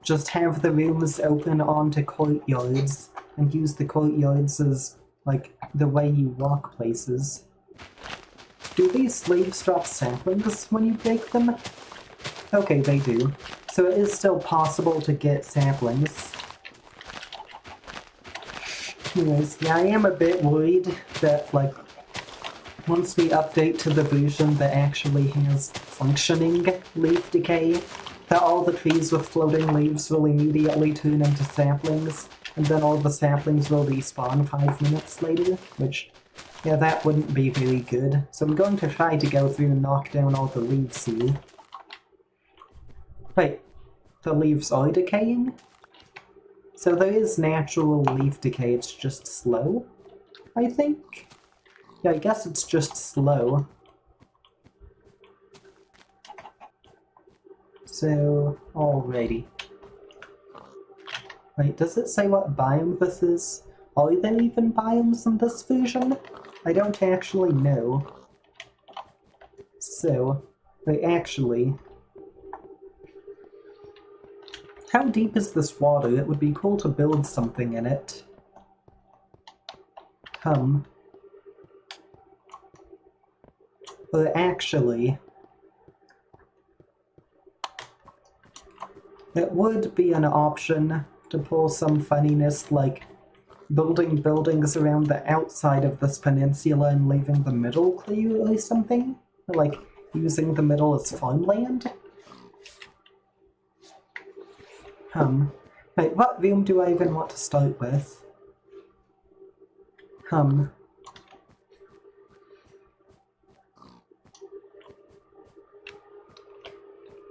just have the rooms open onto courtyards and use the courtyards as, like, the way you walk places. Do these leaves drop saplings when you break them? Okay, they do. So it is still possible to get saplings. Anyways, yeah, I am a bit worried that, like, once we update to the version that actually has functioning leaf decay, that all the trees with floating leaves will immediately turn into saplings, and then all the saplings will respawn 5 minutes later, which... yeah, that wouldn't be very good. So I'm going to try to go through and knock down all the leaves here. Wait, the leaves are decaying? So there is natural leaf decay, it's just slow, I think? Yeah, I guess it's just slow. So, alrighty. Wait, does it say what biome this is? Are there even biomes in this version? I don't actually know. So, wait, actually... how deep is this water? It would be cool to build something in it. But actually... it would be an option to pull some funniness like building buildings around the outside of this peninsula and leaving the middle clear or something? Or, like, using the middle as farmland? Wait, what room do I even want to start with?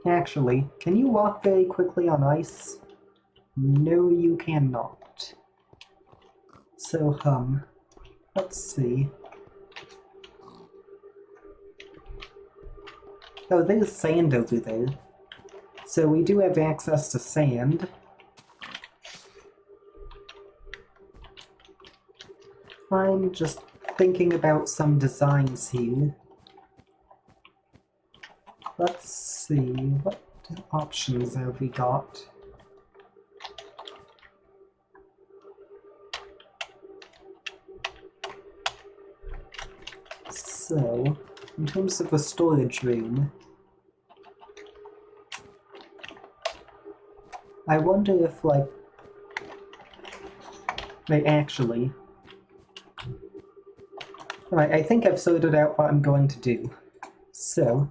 Actually, can you walk very quickly on ice? No, you cannot. So, let's see. Oh, there's sand over there. So we do have access to sand. I'm just thinking about some designs here. Let's see, what options have we got? So, in terms of a storage room, I wonder if, like... wait, actually... alright, I think I've sorted out what I'm going to do. So,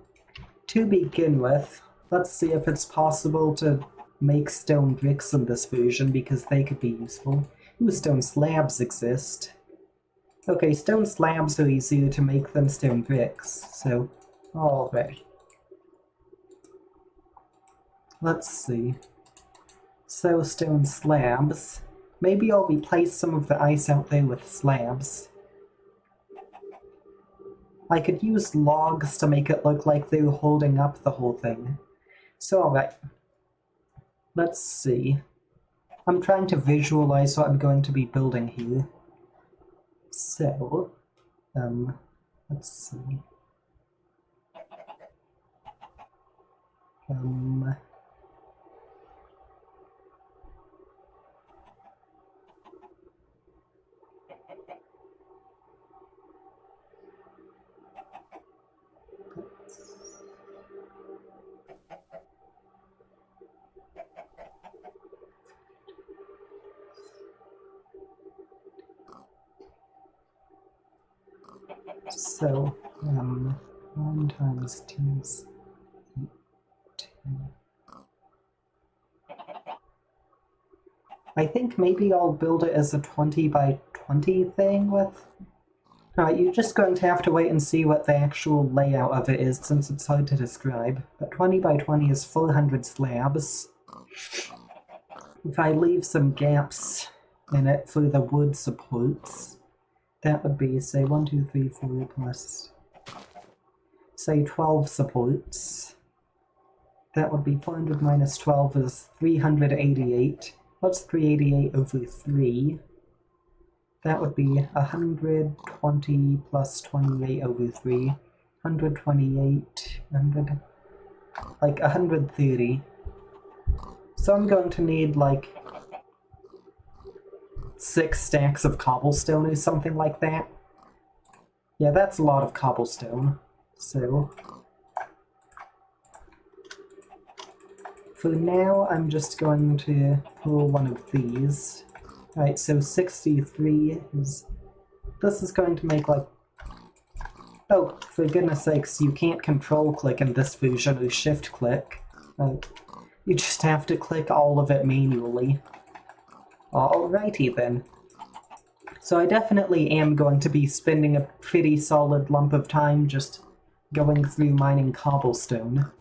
to begin with, Let's see if it's possible to make stone bricks in this version, because they could be useful. Ooh, stone slabs exist. Okay, stone slabs are easier to make than stone bricks, so... alright. Let's see. So, stone slabs. Maybe I'll replace some of the ice out there with slabs. I could use logs to make it look like they were holding up the whole thing. So, alright. Let's see. I'm trying to visualize what I'm going to be building here. So, let's see. So, 1 times 2 is 8. I think maybe I'll build it as a 20 by 20 thing with... Alright, you're just going to have to wait and see what the actual layout of it is, since it's hard to describe. But 20 by 20 is 400 slabs. If I leave some gaps in it for the wood supports, that would be, say, 1, 2, 3, 4 plus, say, 12 supports. That would be 400 minus 12 is 388. What's 388 over 3? That would be 120 plus 28 over 3. 128, 100, like 130. So I'm going to need like 6 stacks of cobblestone or something like that. Yeah, that's a lot of cobblestone. So for now, I'm just going to pull one of these. Alright, so 63 is... This is going to make like... Oh, for goodness sakes, you can't control click in this version or shift click. You just have to click all of it manually. Alrighty then. So I definitely am going to be spending a pretty solid lump of time just going through mining cobblestone.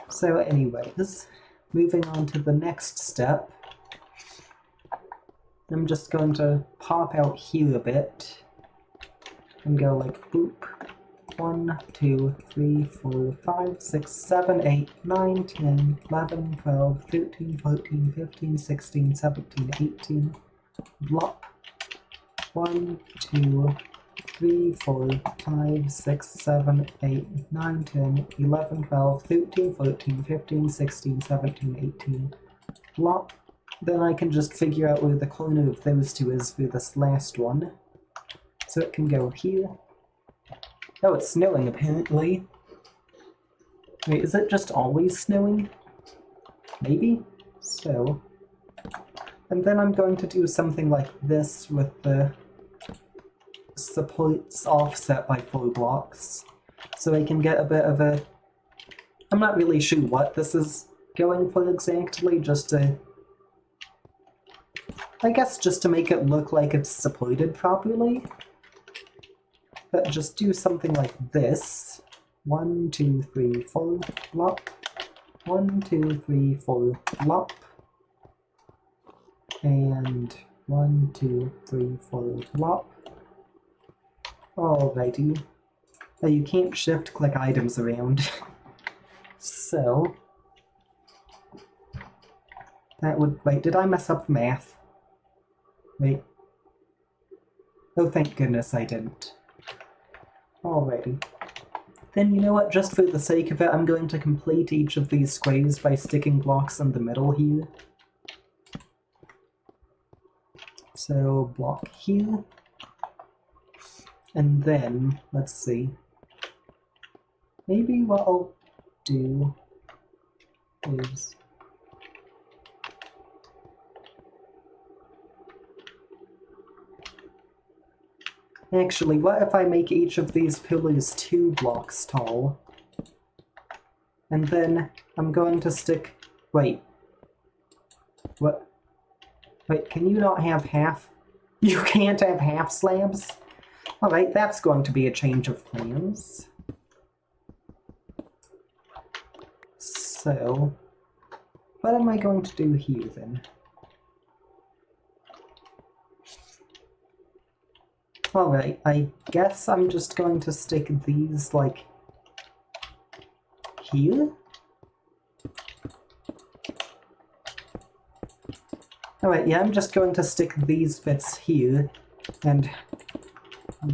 So anyways, moving on to the next step. I'm just going to pop out here a bit and go like boop. 1, 2, 3, 4, 5, 6, 7, 8, 9, 10, 11, 12, 13, 14, 15, 16, 17, 18. Blop. 1, 2, 3, 4, 5, 6, 7, 8, 9, 10, 11, 12, 13, 14, 15, 16, 17, 18. Blop. Then I can just figure out where the corner of those two is for this last one. So it can go here. Oh, it's snowing apparently. Wait, is it just always snowing? Maybe? So... And then I'm going to do something like this with the supports offset by 4 blocks. So I can get a bit of a... I'm not really sure what this is going for exactly, just to... I guess just to make it look like it's supported properly. But just do something like this. 1, 2, 3, 4, blop. 1, 2, 3, 4, blop. And 1, 2, 3, 4, blop. Alrighty. Oh, you can't shift click items around. So... That would... Wait, did I mess up math? Wait. Oh, thank goodness I didn't. Alrighty. Then you know what, just for the sake of it, I'm going to complete each of these squares by sticking blocks in the middle here. So, block here. And then, let's see. Maybe what I'll do is... Actually, what if I make each of these pillars 2 blocks tall? And then I'm going to stick... Wait. What? Wait, can you not have half? You can't have half slabs? Alright, that's going to be a change of plans. So... what am I going to do here, then? Alright, I guess I'm just going to stick these, like... here? Alright, yeah, I'm just going to stick these bits here, and...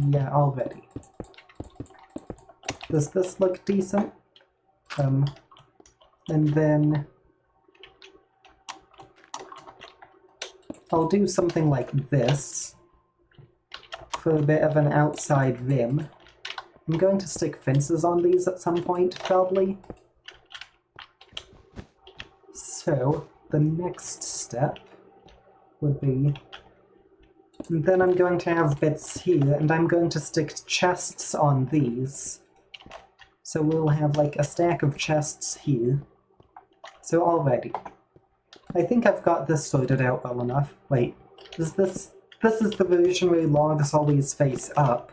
yeah, already. Does this look decent? And then... I'll do something like this, for a bit of an outside rim. I'm going to stick fences on these at some point, probably. So, the next step would be... and then I'm going to have bits here, and I'm going to stick chests on these. So we'll have like a stack of chests here. So already. I think I've got this sorted out well enough. Wait, is this... this is the version where logs always face up.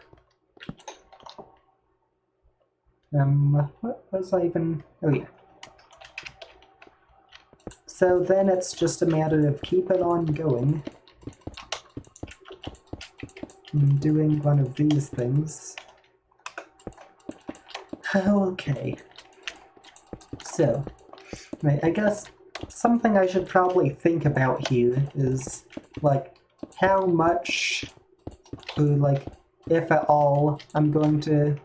What was I even... oh yeah. So then it's just a matter of keeping on going. And doing one of these things. Okay. So, right, I guess something I should probably think about here is, like, how much, or like, if at all, I'm going to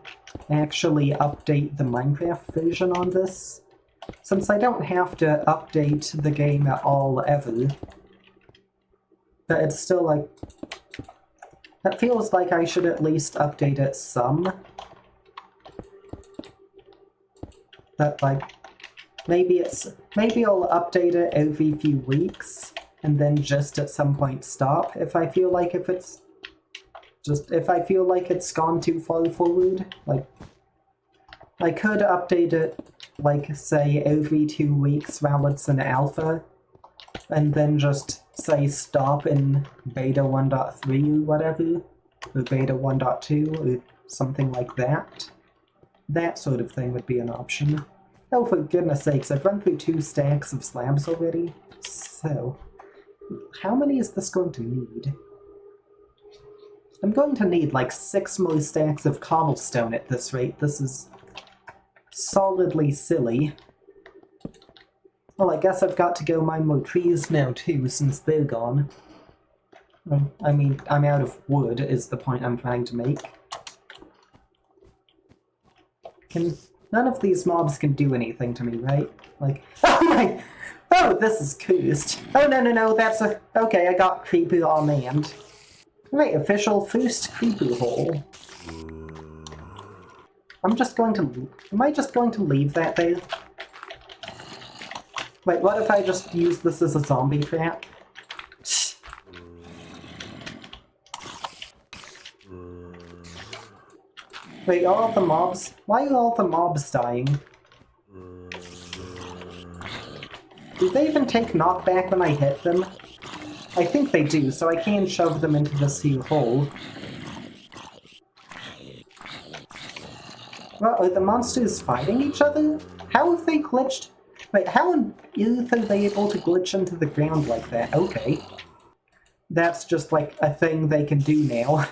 actually update the Minecraft version on this. Since I don't have to update the game at all ever. But it's still like... it feels like I should at least update it some. But like, maybe I'll update it every few weeks, and then just at some point stop if I feel like if I feel like it's gone too far forward. Like, I could update it, like, say, every 2 weeks while it's in alpha, and then just, say, stop in beta 1.3 or whatever, or beta 1.2, or something like that. That sort of thing would be an option. Oh, for goodness sakes, I've run through 2 stacks of slabs already. So, how many is this going to need? I'm going to need like 6 more stacks of cobblestone at this rate. This is solidly silly. Well, I guess I've got to go mine more trees now too, since they're gone. I mean, I'm out of wood, is the point I'm trying to make. None of these mobs can do anything to me, right? Like, oh my! Oh, this is cursed. Oh, no, that's a... okay, I got creeper on hand. Right, official first creeper hole. I'm just going to... am I just going to leave that there? Wait, what if I just use this as a zombie trap? Wait, all the mobs? Why are all the mobs dying? Do they even take knockback when I hit them? I think they do, so I can shove them into this here hole. Well, are the monsters fighting each other? How have they glitched? Wait, how on earth are they able to glitch into the ground like that? Okay. That's just like a thing they can do now.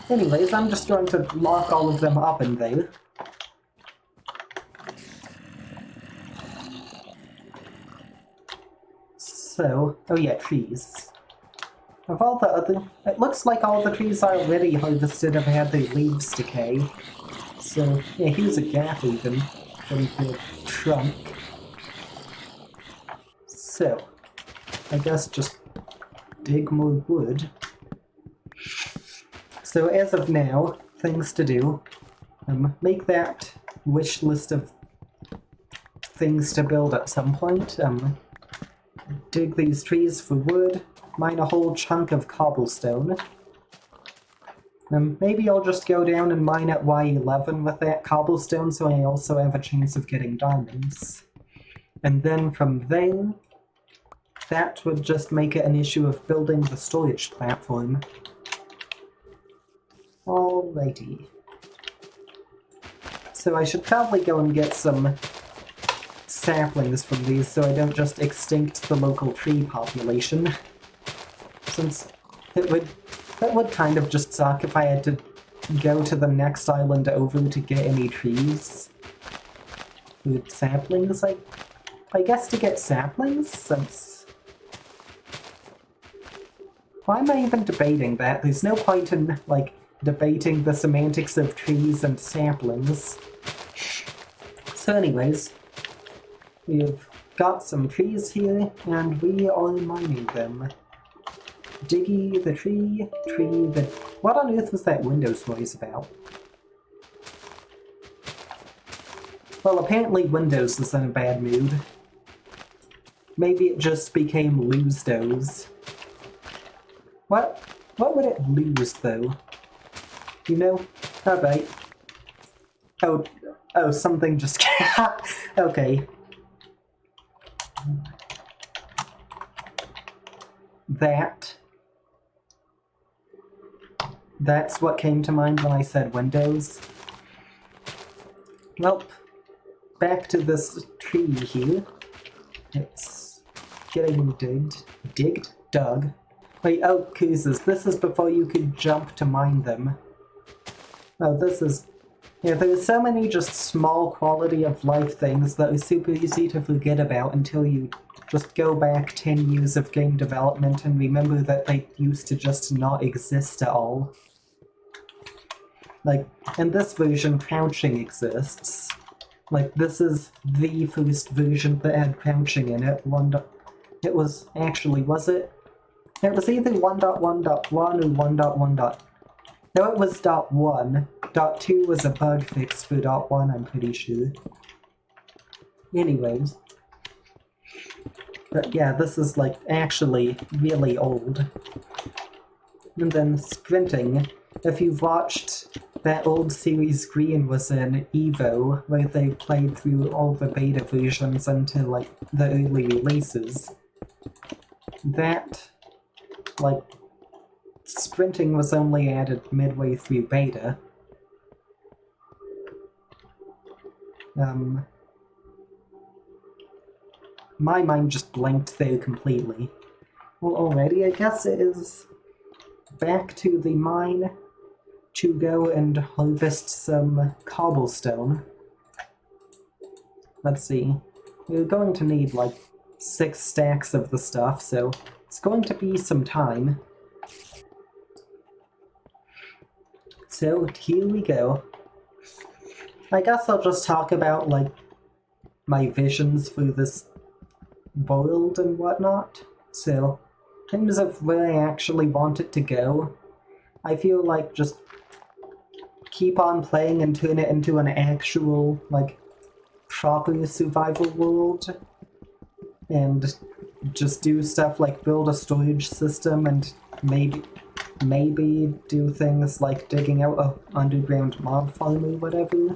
Anyways, I'm just going to lock all of them up in there. So, oh yeah, trees. Of all the other... it looks like all the trees I already harvested have had their leaves decay. So, yeah, here's a gap even from the trunk. So, I guess just dig more wood. So as of now, things to do. Make that wish list of things to build at some point. Dig these trees for wood. Mine a whole chunk of cobblestone. Maybe I'll just go down and mine at Y11 with that cobblestone so I also have a chance of getting diamonds. And then from there, that would just make it an issue of building the storage platform. Alrighty. So I should probably go and get some saplings from these so I don't just extinct the local tree population. Since it would kind of just suck if I had to go to the next island over to get any trees. With saplings, I guess to get saplings, since... Why am I even debating that? There's no point in, like, debating the semantics of trees and saplings. So anyways, we've got some trees here, and we are mining them. Diggy the tree, the... What on earth was that Windows noise about? Well, apparently Windows is in a bad mood. Maybe it just became lose-doze. What would it lose, though? You know? Alright. Oh, something just... Okay. That's what came to mind when I said Windows. Well, back to this tree here. It's getting dug. Wait, oh, Koozes, this is before you could jump to mine them. Oh, this is... Yeah, there's so many just small quality of life things that are super easy to forget about until you just go back 10 years of game development and remember that they used to just not exist at all. Like, in this version, crouching exists. Like, this is the first version that had crouching in it. It was... Actually, was it? It was either 1.1.1 or 1.1. No, it was .1. .2 was a bug fix for .1, I'm pretty sure. Anyways. But yeah, this is, like, actually really old. And then sprinting. If you've watched that old series Green was in Evo, where they played through all the beta versions into, like, the early releases. That, like, sprinting was only added midway through beta. My mind just blanked there completely. Well, already, I guess it is back to the mine to go and harvest some cobblestone. Let's see. We're going to need, like, 6 stacks of the stuff, so it's going to be some time. So, here we go. I guess I'll just talk about, like, my visions for this world and whatnot. So, in terms of where I actually want it to go, I feel like just keep on playing and turn it into an actual, like, proper survival world. And just do stuff like build a storage system and maybe do things like digging out an underground mob farm or whatever.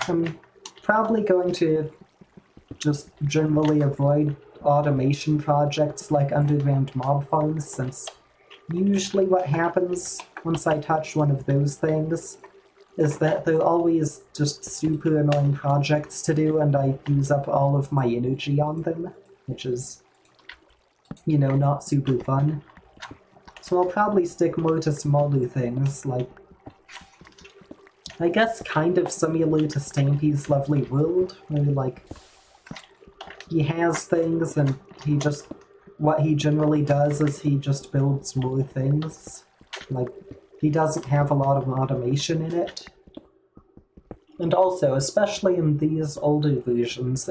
I'm probably going to just generally avoid automation projects like underground mob farms, since usually what happens once I touch one of those things is that they're always just super annoying projects to do and I use up all of my energy on them, which is, you know, not super fun. So I'll probably stick more to smaller things, like, I guess kind of similar to Stampy's Lovely World, where, like, he has things and what he generally does is he just builds more things. Like, he doesn't have a lot of automation in it. And also, especially in these older versions,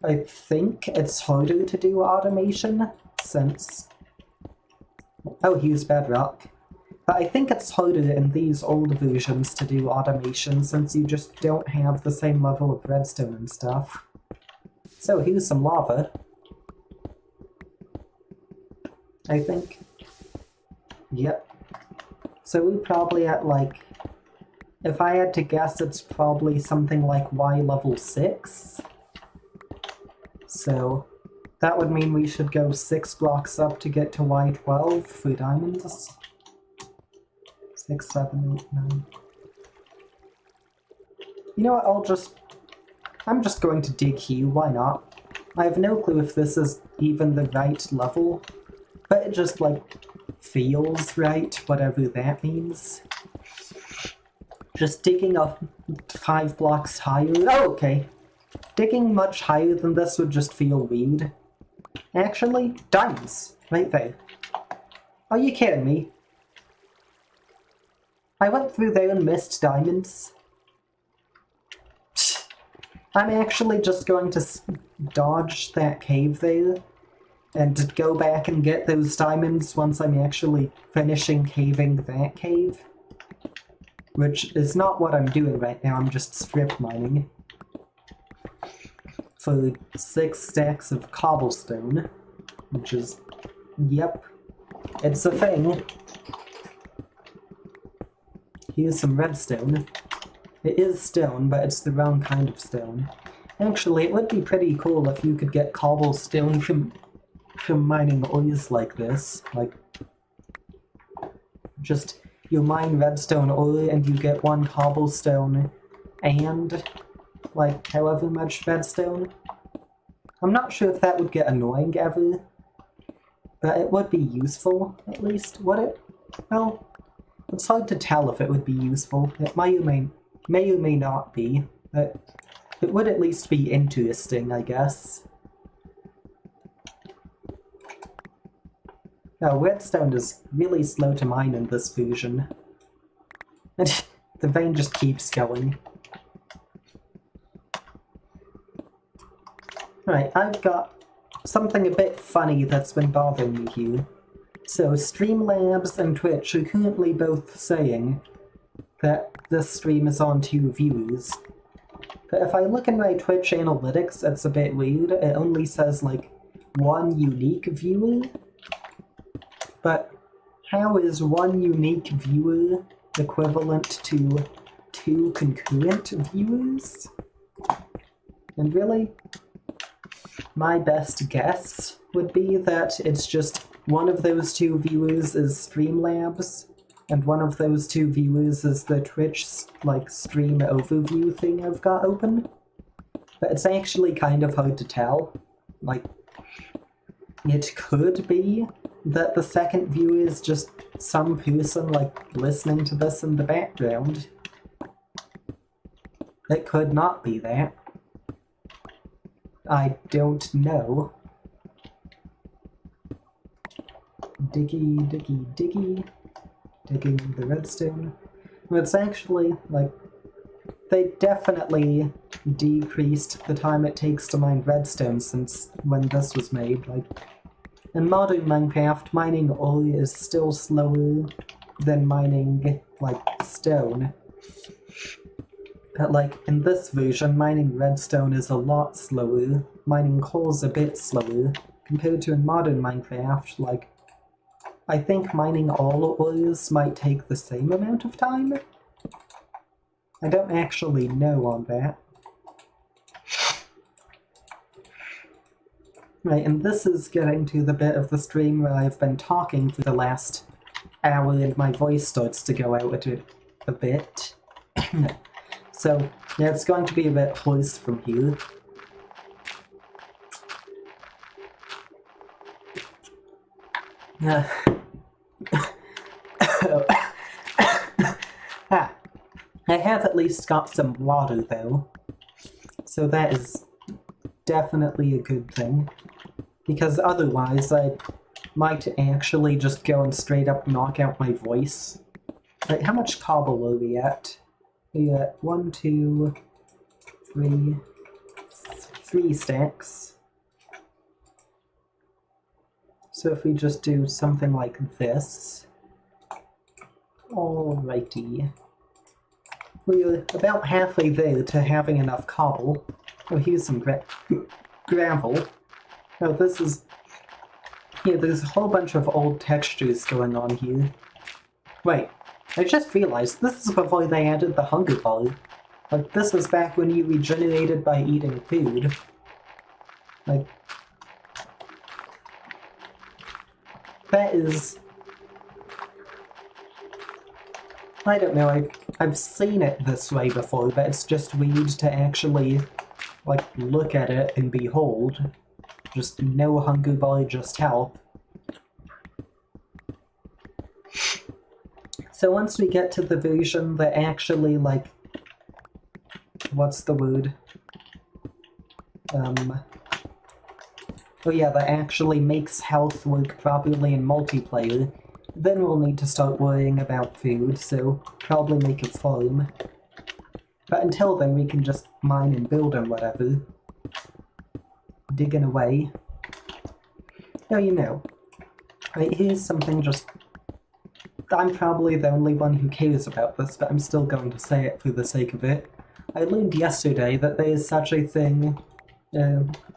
I think it's harder to do automation, since... Oh, here's bedrock. But I think it's harder in these old versions to do automation, since you just don't have the same level of redstone and stuff. So here's some lava. I think. Yep. So we probably at like, if I had to guess, it's probably something like Y level 6. So that would mean we should go 6 blocks up to get to Y12 for diamonds. 6, 7, 8, 9. You know what, I'm just going to dig here, why not? I have no clue if this is even the right level, but it just, like, feels right, whatever that means. Just digging up 5 blocks higher. Oh, okay. Digging much higher than this would just feel weird. Actually, diamonds! Right there. Are you kidding me? I went through there and missed diamonds. I'm actually just going to dodge that cave there and go back and get those diamonds once I'm actually finishing caving that cave. Which is not what I'm doing right now, I'm just strip mining. For 6 stacks of cobblestone, which is, yep, it's a thing. Here's some redstone. It is stone, but it's the wrong kind of stone. Actually, it would be pretty cool if you could get cobblestone from mining ores like this. Like, just, you mine redstone ore and you get 1 cobblestone and, like, however much redstone. I'm not sure if that would get annoying ever, but it would be useful, at least. Would it? Well, it's hard to tell if it would be useful. It may or may not be, but it would at least be interesting, I guess. Oh, redstone is really slow to mine in this version. And the vein just keeps going. Right, I've got something a bit funny that's been bothering me here. So, Streamlabs and Twitch are currently both saying that this stream is on 2 viewers. But if I look in my Twitch analytics, it's a bit weird. It only says, like, 1 unique viewer. But how is 1 unique viewer equivalent to 2 concurrent viewers? And really, my best guess would be that it's just one of those 2 viewers is Streamlabs, and one of those 2 viewers is the Twitch, like, stream overview thing I've got open. But it's actually kind of hard to tell. Like, it could be that the second viewer is just some person, like, listening to this in the background. It could not be that. I don't know. Diggy, diggy, diggy. Digging the redstone. It's actually, like, they definitely decreased the time it takes to mine redstone since when this was made. Like, in modern Minecraft, mining ore is still slower than mining, like, stone. But, like, in this version, mining redstone is a lot slower. Mining coal's a bit slower. Compared to in modern Minecraft, like, I think mining all ores might take the same amount of time? I don't actually know on that. Right, and this is getting to the bit of the stream where I've been talking for the last hour and my voice starts to go out a bit. So, yeah, it's going to be a bit close from here. I have at least got some water, though. So that is definitely a good thing. Because otherwise, I might actually just go and straight up knock out my voice. Like, how much cobble are we at? We got 1, 2, 3... 3 stacks. So if we just do something like this... Alrighty. We're about halfway there to having enough cobble. Oh, here's some gravel. Oh, this is... Yeah, there's a whole bunch of old textures going on here. Wait, I just realized this is before they added the hunger bar. Like, this was back when you regenerated by eating food. Like, that is... I don't know, I've seen it this way before, but it's just weird to actually, like, look at it and behold. Just no hunger bar, just health. So once we get to the version that actually, like, what's the word? Oh yeah, that actually makes health work properly in multiplayer, then we'll need to start worrying about food, so probably make a farm. But until then, we can just mine and build or whatever. Digging away. Oh, you know. Right, here's something just... I'm probably the only one who cares about this, but I'm still going to say it for the sake of it. I learned yesterday that there is such a thing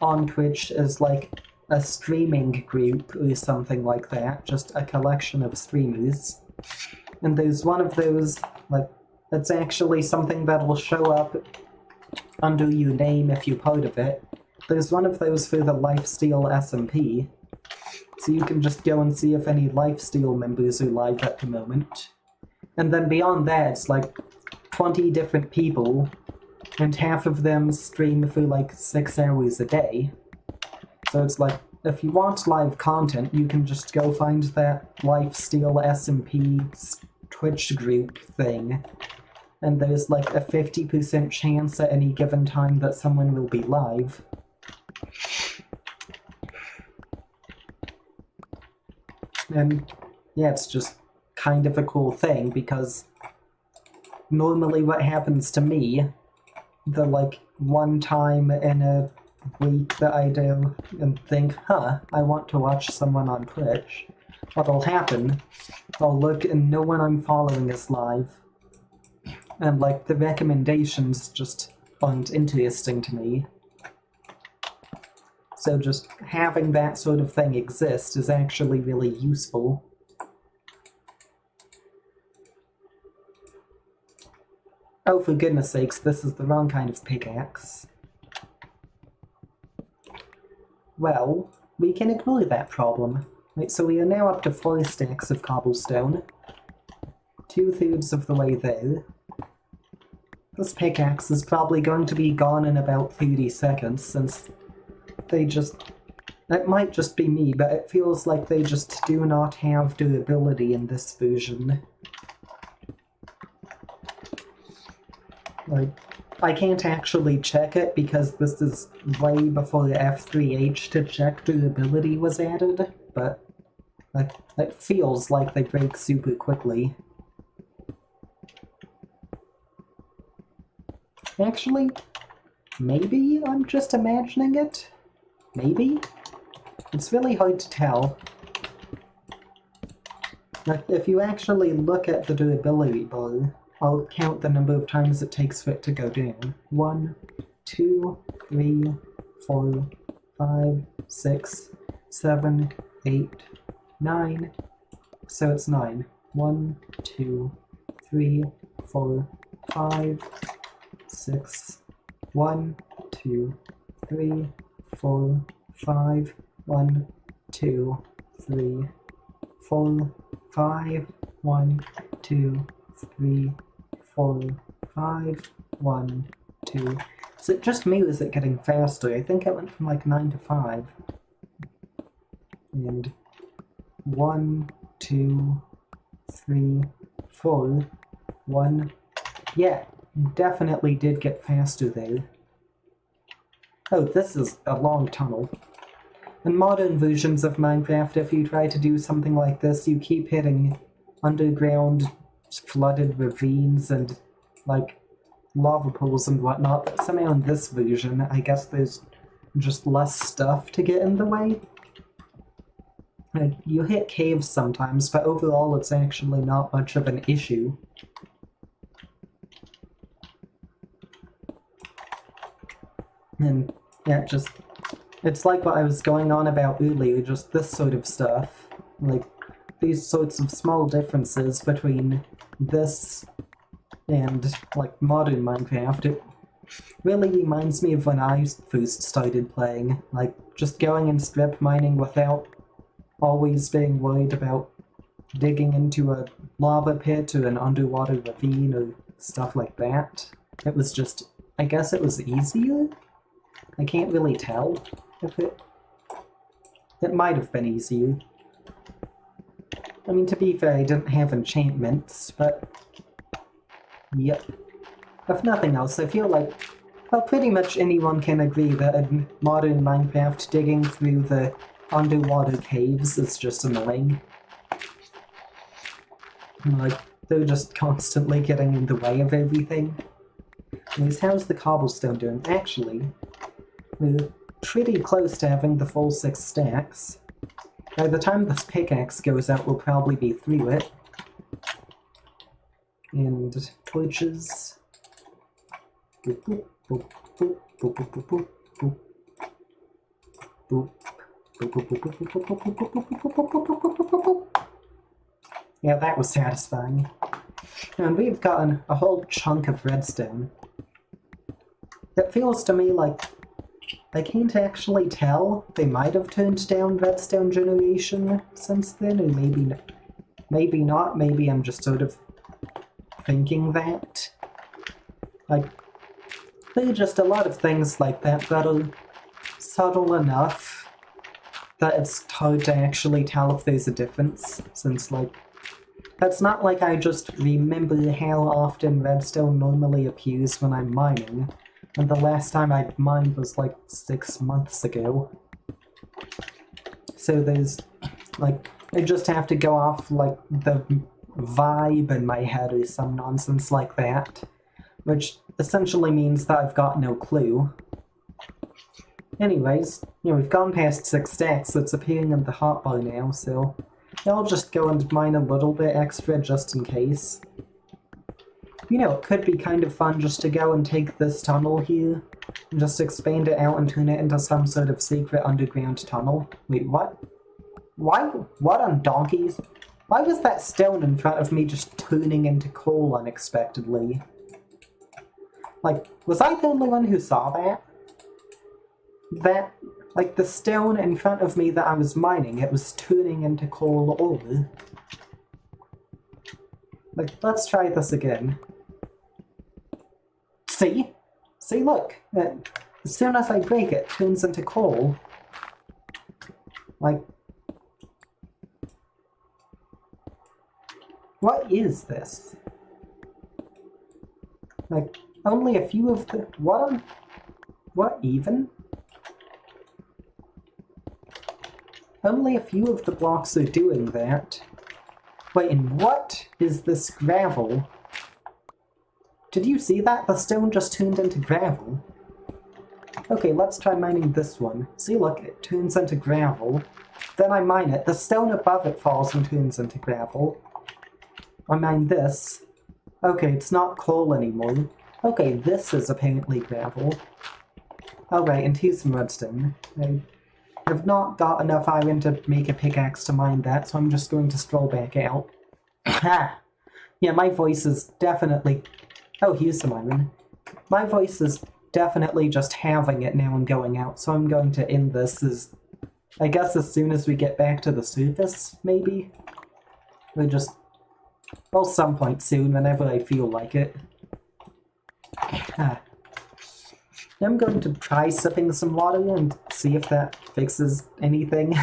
on Twitch as, like, a streaming group or something like that, just a collection of streamers. And there's one of those, like, it's actually something that will show up under your name if you're part of it. There's one of those for the Lifesteal SMP, so you can just go and see if any Lifesteal members are live at the moment. And then beyond that, it's like 20 different people, and half of them stream for like 6 hours a day. So it's like, if you want live content, you can just go find that Lifesteal SMP Twitch group thing, and there's like a 50% chance at any given time that someone will be live. And yeah, it's just kind of a cool thing, because normally what happens to me, the like one time in a week that I do and think, huh, I want to watch someone on Twitch, what'll happen, I'll look and no one I'm following is live. And like the recommendations just aren't interesting to me. So just having that sort of thing exist is actually really useful. Oh, for goodness sakes, this is the wrong kind of pickaxe. Well, we can ignore that problem. Right, so we are now up to 4 stacks of cobblestone. 2/3 of the way there. This pickaxe is probably going to be gone in about 30 seconds, since they just... It might just be me, but it feels like they just do not have durability in this version. Like, I can't actually check it because this is way before F3H to check durability was added, but like, it feels like they break super quickly. Actually, maybe I'm just imagining it? Maybe? It's really hard to tell. Like, if you actually look at the durability bar, I'll count the number of times it takes for it to go down. 1, 2, 3, 4, 5, 6, 7, 8, 9. So it's 9. 1, 2, 3, 4, 5, 6. 1, 2, 3, 4, 5. 1, 2, 3, 4, 5. 1, 2, 3, 4, 5, 1, 2. Is it just me or is it getting faster? I think it went from like 9 to 5. And 1, 2, 3, 4, 1. Yeah, definitely did get faster there. Oh, this is a long tunnel. In modern versions of Minecraft, if you try to do something like this, you keep hitting underground flooded ravines and, like, lava pools and whatnot, but somehow in this version, I guess there's just less stuff to get in the way. Like, you hit caves sometimes, but overall it's actually not much of an issue. And, yeah, just... It's like what I was going on about earlier, just this sort of stuff. Like, these sorts of small differences between this and, like, modern Minecraft, it really reminds me of when I first started playing, like, just going and strip mining without always being worried about digging into a lava pit or an underwater ravine or stuff like that. It was just, I guess it was easier? I can't really tell if it might have been easier. I mean, to be fair, I didn't have enchantments, but yep. If nothing else, I feel like, well, pretty much anyone can agree that in modern Minecraft, digging through the underwater caves is just annoying. Like, they're just constantly getting in the way of everything. Anyways, how's the cobblestone doing? Actually, we're pretty close to having the full 6 stacks. By the time this pickaxe goes out, we'll probably be through it. And torches. Boop, boop, boop, boop, boop, boop, boop, boop, boop. Boop. Yeah, that was satisfying. And we've gotten a whole chunk of redstone. It feels to me like I can't actually tell. They might have turned down redstone generation since then, or maybe not. Maybe I'm just sort of thinking that. Like, there are just a lot of things like that that are subtle enough that it's hard to actually tell if there's a difference, since, like, it's not like I just remember how often redstone normally appears when I'm mining, and the last time I mined was like 6 months ago. So there's, like, I just have to go off, like, the vibe in my head or some nonsense like that, which essentially means that I've got no clue. Anyways, you know, we've gone past 6 stacks, so it's appearing in the hotbar now, so I'll just go and mine a little bit extra just in case. You know, it could be kind of fun just to go and take this tunnel here, and just expand it out and turn it into some sort of secret underground tunnel. Wait, what? Why? What on donkeys? Why was that stone in front of me just turning into coal unexpectedly? Like, was I the only one who saw that? That, like, the stone in front of me that I was mining, it was turning into coal ore. Like, let's try this again. See? See, look. As soon as I break it, it turns into coal. Like, what is this? Like, only a few of the... What even? Only a few of the blocks are doing that. Wait, and what is this gravel? Did you see that? The stone just turned into gravel. Okay, let's try mining this one. See, look, it turns into gravel. Then I mine it. The stone above it falls and turns into gravel. I mine this. Okay, it's not coal anymore. Okay, this is apparently gravel. Alright, and here's some redstone. I have not got enough iron to make a pickaxe to mine that, so I'm just going to stroll back out. Ha! Yeah, my voice is definitely... Oh, here's some iron. My voice is definitely just having it now and going out, so I'm going to end this I guess as soon as we get back to the surface, maybe? Or just... Well, some point soon, whenever I feel like it. Ha. I'm going to try sipping some water and see if that fixes anything.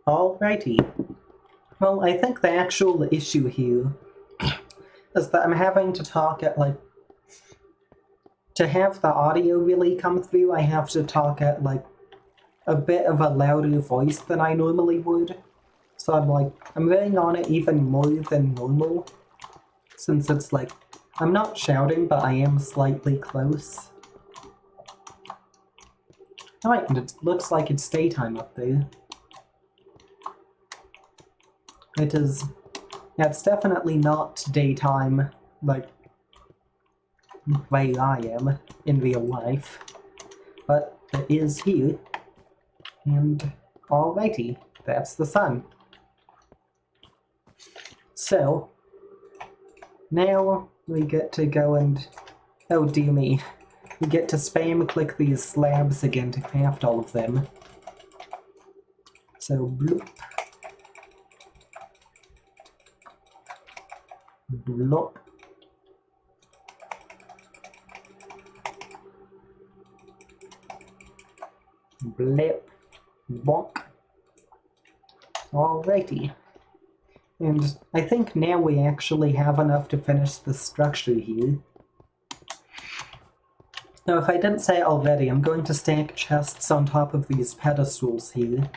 Alrighty. Well, I think the actual issue here is that I'm having to talk at, like... To have the audio really come through, I have to talk at, like, a bit of a louder voice than I normally would. So I'm laying on it even more than normal. Since it's like, I'm not shouting, but I am slightly close. Alright, and it looks like it's daytime up there. It is... yeah, it's definitely not daytime, like, where I am in real life. But it is here. And alrighty, that's the sun. So, now we get to go and... oh dear me. We get to spam click these slabs again to craft all of them. So, bloop. Bloop. Blip. Bonk. Alrighty. And I think now we actually have enough to finish the structure here. Now, if I didn't say already, I'm going to stack chests on top of these pedestals here.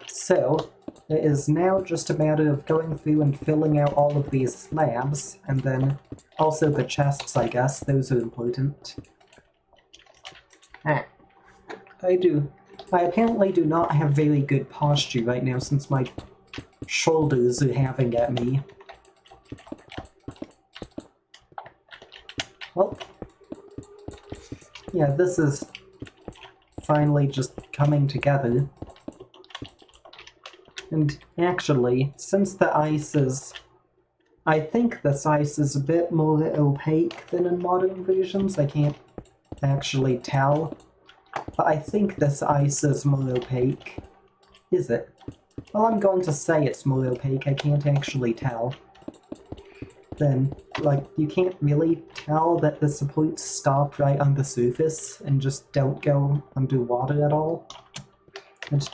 So, it is now just a matter of going through and filling out all of these slabs, and then also the chests, I guess, those are important. I apparently do not have very good posture right now since my shoulders are having at me. Well, yeah, this is finally just coming together. And actually, since the ice is... I think this ice is a bit more opaque than in modern versions. I can't actually tell. But I think this ice is more opaque. Is it? Well, I'm going to say it's more opaque. I can't actually tell. Then, like, you can't really tell that the supports stop right on the surface and just don't go underwater at all. And,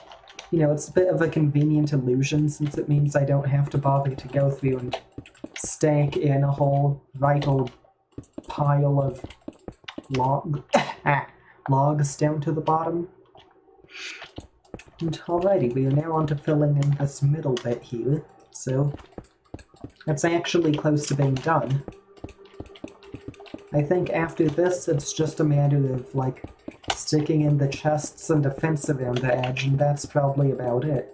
you know, it's a bit of a convenient illusion since it means I don't have to bother to go through and stack in a whole vital pile of logs down to the bottom. And alrighty, we are now on to filling in this middle bit here, so it's actually close to being done. I think after this, it's just a matter of, like, sticking in the chests and a fence around the edge, and that's probably about it.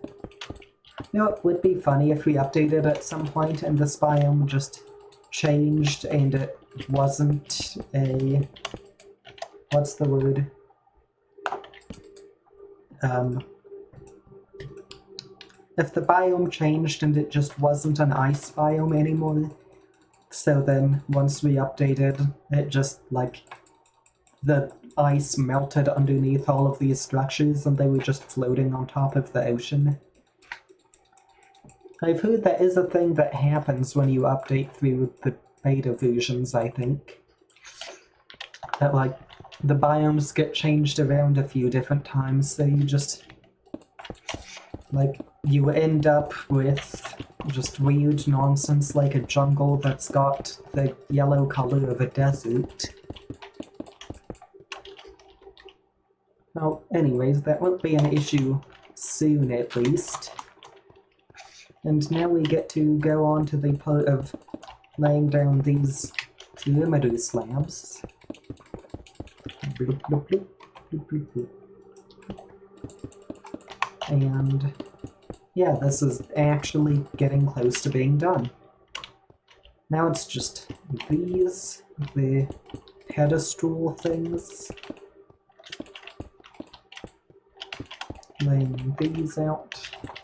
You know, it would be funny if we updated at some point and this biome just changed and it wasn't a... what's the word? If the biome changed and it just wasn't an ice biome anymore, so then once we updated, it just, like, the ice melted underneath all of these structures and they were just floating on top of the ocean. I've heard that is a thing that happens when you update through the beta versions, I think. That, like, the biomes get changed around a few different times, so you just... like, you end up with just weird nonsense like a jungle that's got the yellow color of a desert. Well, anyways, that won't be an issue soon at least. And now we get to go on to the part of laying down these perimeter slabs. Bloop, bloop, bloop, bloop, bloop, bloop. And yeah, this is actually getting close to being done. Now it's just these, the pedestal things. Laying these out,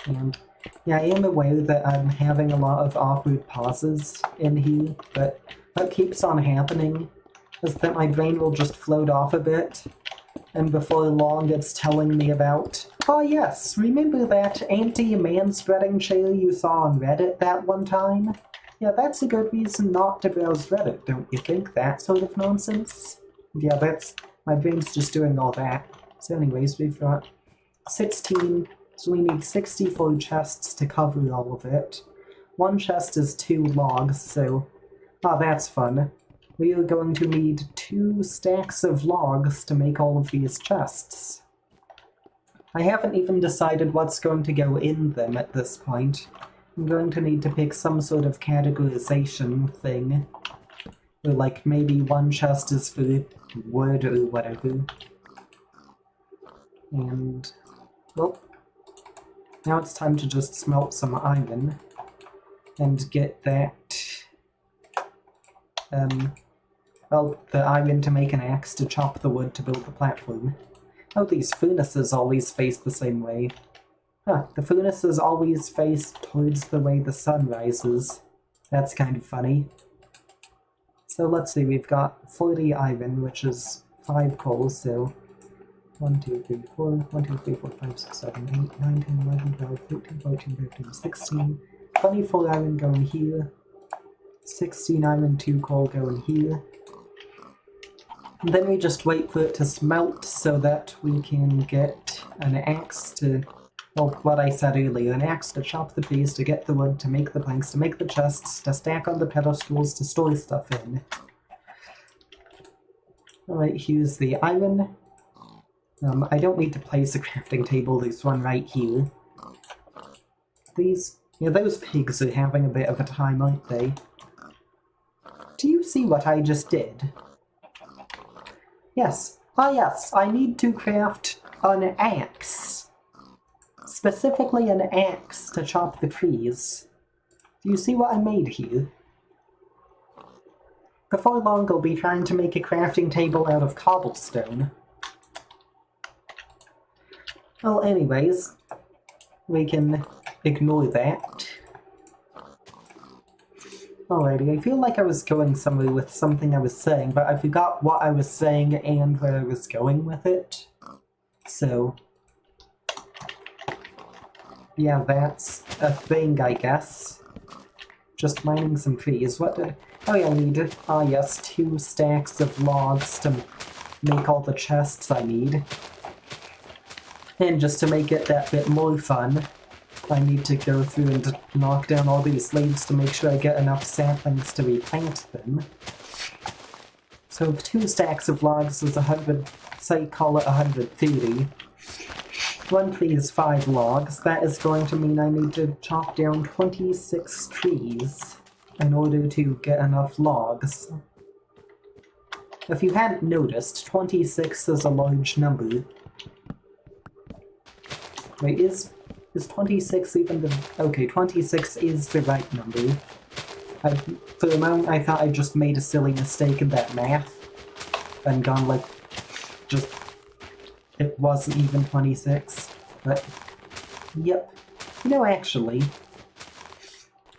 and yeah, I am aware that I'm having a lot of awkward pauses in here, but what keeps on happening is that my brain will just float off a bit, and before long it's telling me about, oh yes, remember that anti-man-spreading chair you saw on Reddit that one time? Yeah, that's a good reason not to browse Reddit, don't you think? That sort of nonsense? Yeah, that's... my brain's just doing all that. So anyways, we've got 16, so we need 64 chests to cover all of it. One chest is 2 logs, so... oh, that's fun. We are going to need 2 stacks of logs to make all of these chests. I haven't even decided what's going to go in them at this point. I'm going to need to pick some sort of categorization thing. Or like maybe one chest is for wood or whatever. And, well, now it's time to just smelt some iron and get that, well, the iron to make an axe to chop the wood to build the platform. Oh, these furnaces always face the same way. Huh, the furnaces always face towards the way the sun rises. That's kind of funny. So let's see, we've got 40 iron, which is 5 coal, so 1, 2, 3, 4, 1, 2, 3, 4, 5, 6, 7, 8, 9, 10, 11, 12, 13, 14, 15, 16, 24 iron going here, 16 iron, 2 coal going here. And then we just wait for it to smelt so that we can get an axe to, well, what I said earlier, an axe to chop the trees, to get the wood, to make the planks, to make the chests, to stack on the pedestals, to store stuff in. Alright, here's the iron. I don't need to place a crafting table, there's one right here. Those pigs are having a bit of a time, aren't they? Do you see what I just did? Yes. Ah yes, I need to craft an axe. Specifically an axe to chop the trees. Do you see what I made here? Before long I'll be trying to make a crafting table out of cobblestone. Well, anyways, we can ignore that. Alrighty, I feel like I was going somewhere with something I was saying, but I forgot what I was saying and where I was going with it. So, yeah, that's a thing, I guess. Just mining some trees. What did... Oh yeah, I need, ah yes, 2 stacks of logs to make all the chests I need. And just to make it that bit more fun, I need to go through and knock down all these leaves to make sure I get enough saplings to replant them. So 2 stacks of logs is 100, say call it 130. 1 tree is 5 logs. That is going to mean I need to chop down 26 trees in order to get enough logs. If you hadn't noticed, 26 is a large number. Wait, is 26 even the... Okay, 26 is the right number. For a moment I thought I just made a silly mistake in that math. And gone like... just... It wasn't even 26. But... Yep. You know, actually...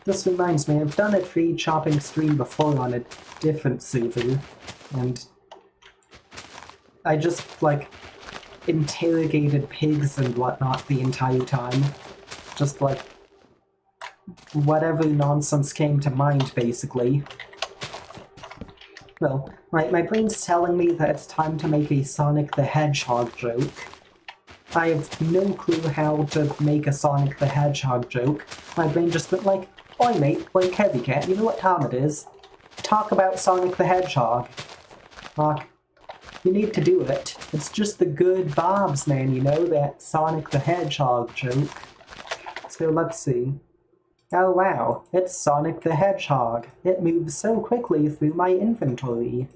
This reminds me, I've done a tree chopping stream before on a different server. And... I just, like... interrogated pigs and whatnot the entire time. Just like whatever nonsense came to mind, basically. Well, my brain's telling me that it's time to make a Sonic the Hedgehog joke. I have no clue how to make a Sonic the Hedgehog joke. My brain just went like, "Oi mate, like Heavy Cat, you know what time it is? Talk about Sonic the Hedgehog." Fuck. You need to do it. It's just the good vibes, man, you know, that Sonic the Hedgehog joke. So let's see. Oh wow, it's Sonic the Hedgehog. It moves so quickly through my inventory.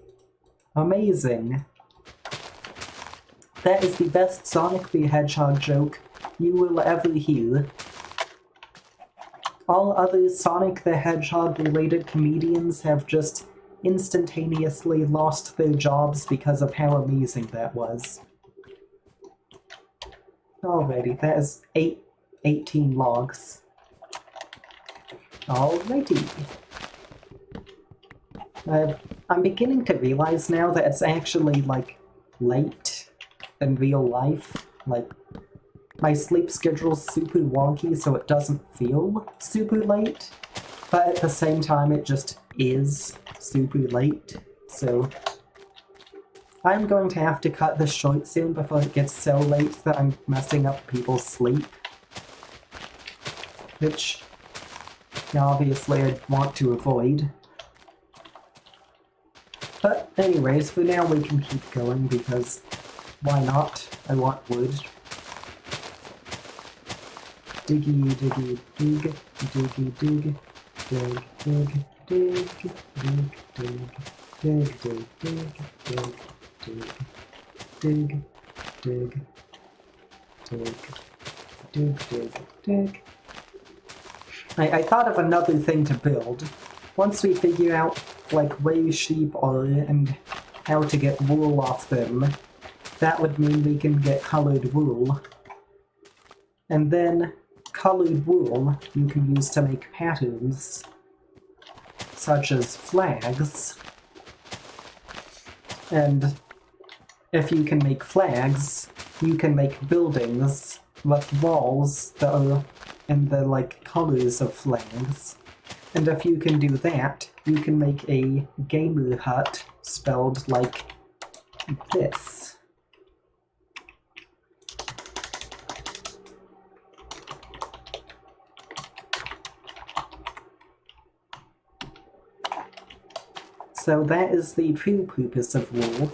Amazing. That is the best Sonic the Hedgehog joke you will ever hear. All other Sonic the Hedgehog related comedians have just instantaneously lost their jobs because of how amazing that was. Alrighty, that is 18 logs. Alrighty. I'm beginning to realize now that it's actually, like, late in real life. Like, my sleep schedule's super wonky, so it doesn't feel super late, but at the same time it just is super late, so I'm going to have to cut this short soon before it gets so late that I'm messing up people's sleep. Which, obviously, I'd want to avoid. But anyways, for now we can keep going because why not? I want wood. Diggy diggy dig, diggy dig, dig dig. Dig, dig, dig, dig, dig, dig, dig, dig, dig, dig. dig, dig, dig, dig. I thought of another thing to build. Once we figure out, like, where sheep are and how to get wool off them, that would mean we can get colored wool. And then, colored wool you can use to make patterns, such as flags. And if you can make flags, you can make buildings with walls that are in the, like, colors of flags. And if you can do that, you can make a gamer hut spelled like this. So that is the true purpose of wool.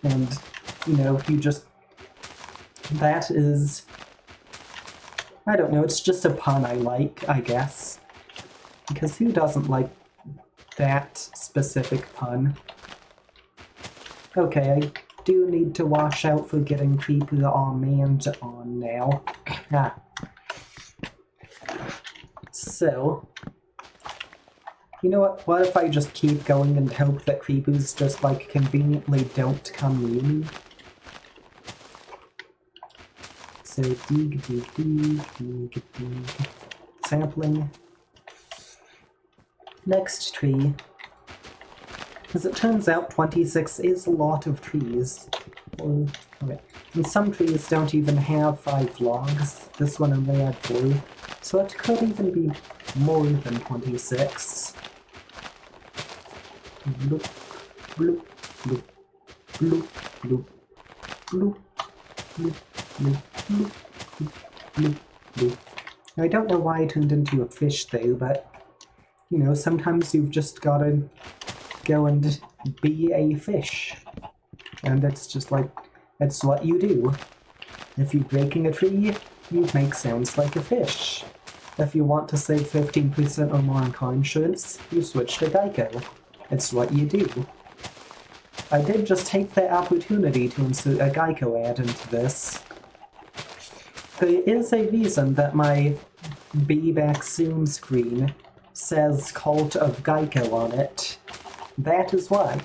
And, you know, you just... that is... I don't know, it's just a pun I like, I guess. Because who doesn't like that specific pun? Okay, I do need to watch out for getting creeper on now. Ah. So... you know what? What if I just keep going and hope that creepers just, like, conveniently don't come near me? So, dig, dig, dig, dig, dig. Sapling. Next tree. As it turns out, 26 is a lot of trees. Okay. And some trees don't even have 5 logs. This one only had 4. So it could even be more than 26. Bloop, bloop, bloop, bloop, bloop, bloop, bloop, bloop, bloop, bloop, bloop. I don't know why I turned into a fish though, but, you know, sometimes you've just gotta go and be a fish. And it's just like, it's what you do. If you're breaking a tree, you make sounds like a fish. If you want to save 15% or more on car insurance, you switch to Geico. It's what you do. I did just take the opportunity to insert a Geico ad into this. There is a reason that my Be Back Soon screen says Cult of Geico on it. That is why.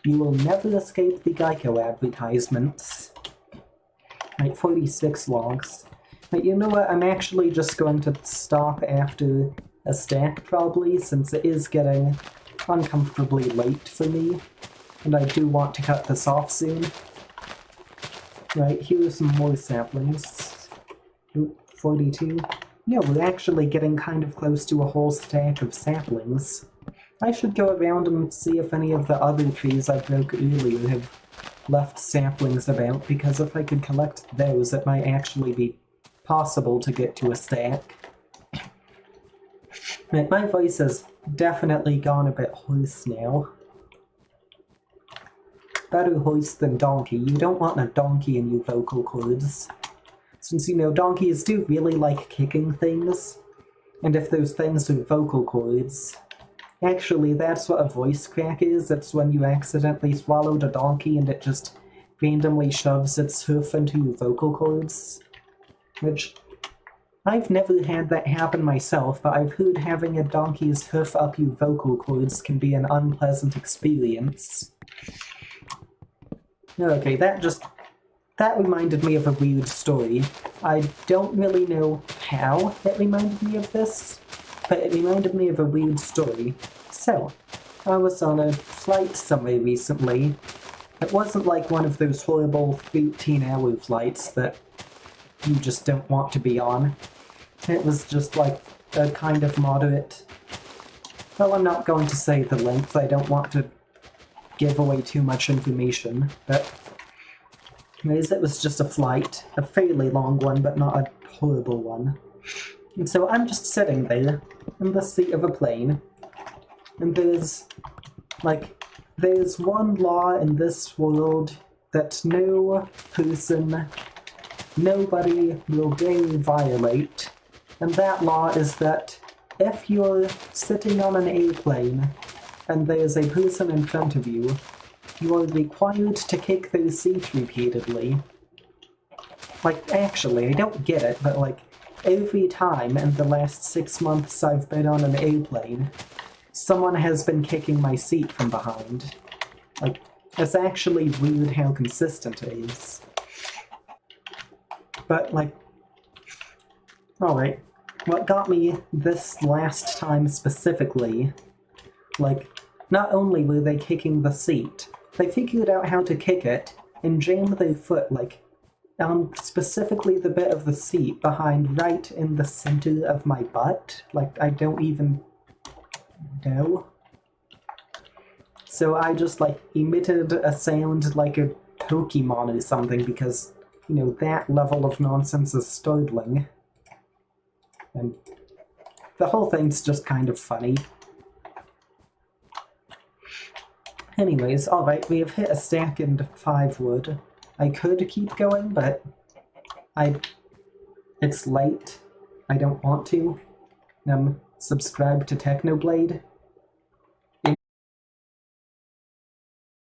You will never escape the Geico advertisements. Right, 46 logs. But you know what, I'm actually just going to stop after a stack probably, since it is getting uncomfortably late for me, and I do want to cut this off soon. Right, here's some more saplings. Oop, 42. Yeah, we're actually getting kind of close to a whole stack of saplings. I should go around and see if any of the other trees I broke earlier have left saplings about, because if I could collect those, it might actually be possible to get to a stack. Right, my voice has definitely gone a bit hoarse now. Better hoarse than donkey. You don't want a donkey in your vocal cords. Since, you know, donkeys do really like kicking things. And if those things are vocal cords... Actually, that's what a voice crack is. It's when you accidentally swallowed a donkey and it just randomly shoves its hoof into your vocal cords. Which... I've never had that happen myself, but I've heard having a donkey's hoof up your vocal cords can be an unpleasant experience. Okay, that reminded me of a weird story. I don't really know how it reminded me of this, but it reminded me of a weird story. So, I was on a flight somewhere recently. It wasn't like one of those horrible 13-hour flights that you just don't want to be on. It was just like a kind of moderate... Well, I'm not going to say the length, I don't want to give away too much information, but... Anyways, it was just a flight, a fairly long one, but not a horrible one. And so I'm just sitting there, in the seat of a plane, and there's one law in this world that no person, nobody will dare violate. And that law is that if you're sitting on an airplane and there's a person in front of you, you are required to kick their seat repeatedly. Like, actually, I don't get it, but like, every time in the last 6 months I've been on an airplane, someone has been kicking my seat from behind. Like, it's actually weird how consistent it is. But, like, alright. What got me this last time specifically, like, not only were they kicking the seat, they figured out how to kick it and jam their foot, like, specifically the bit of the seat behind right in the center of my butt. Like, I don't even know. So I just, like, emitted a sound like a Pokemon or something because, you know, that level of nonsense is startling. And the whole thing's just kind of funny. Anyways, alright, we have hit a stack and 5 wood. I could keep going, but it's late. I don't want to. Subscribe to Technoblade.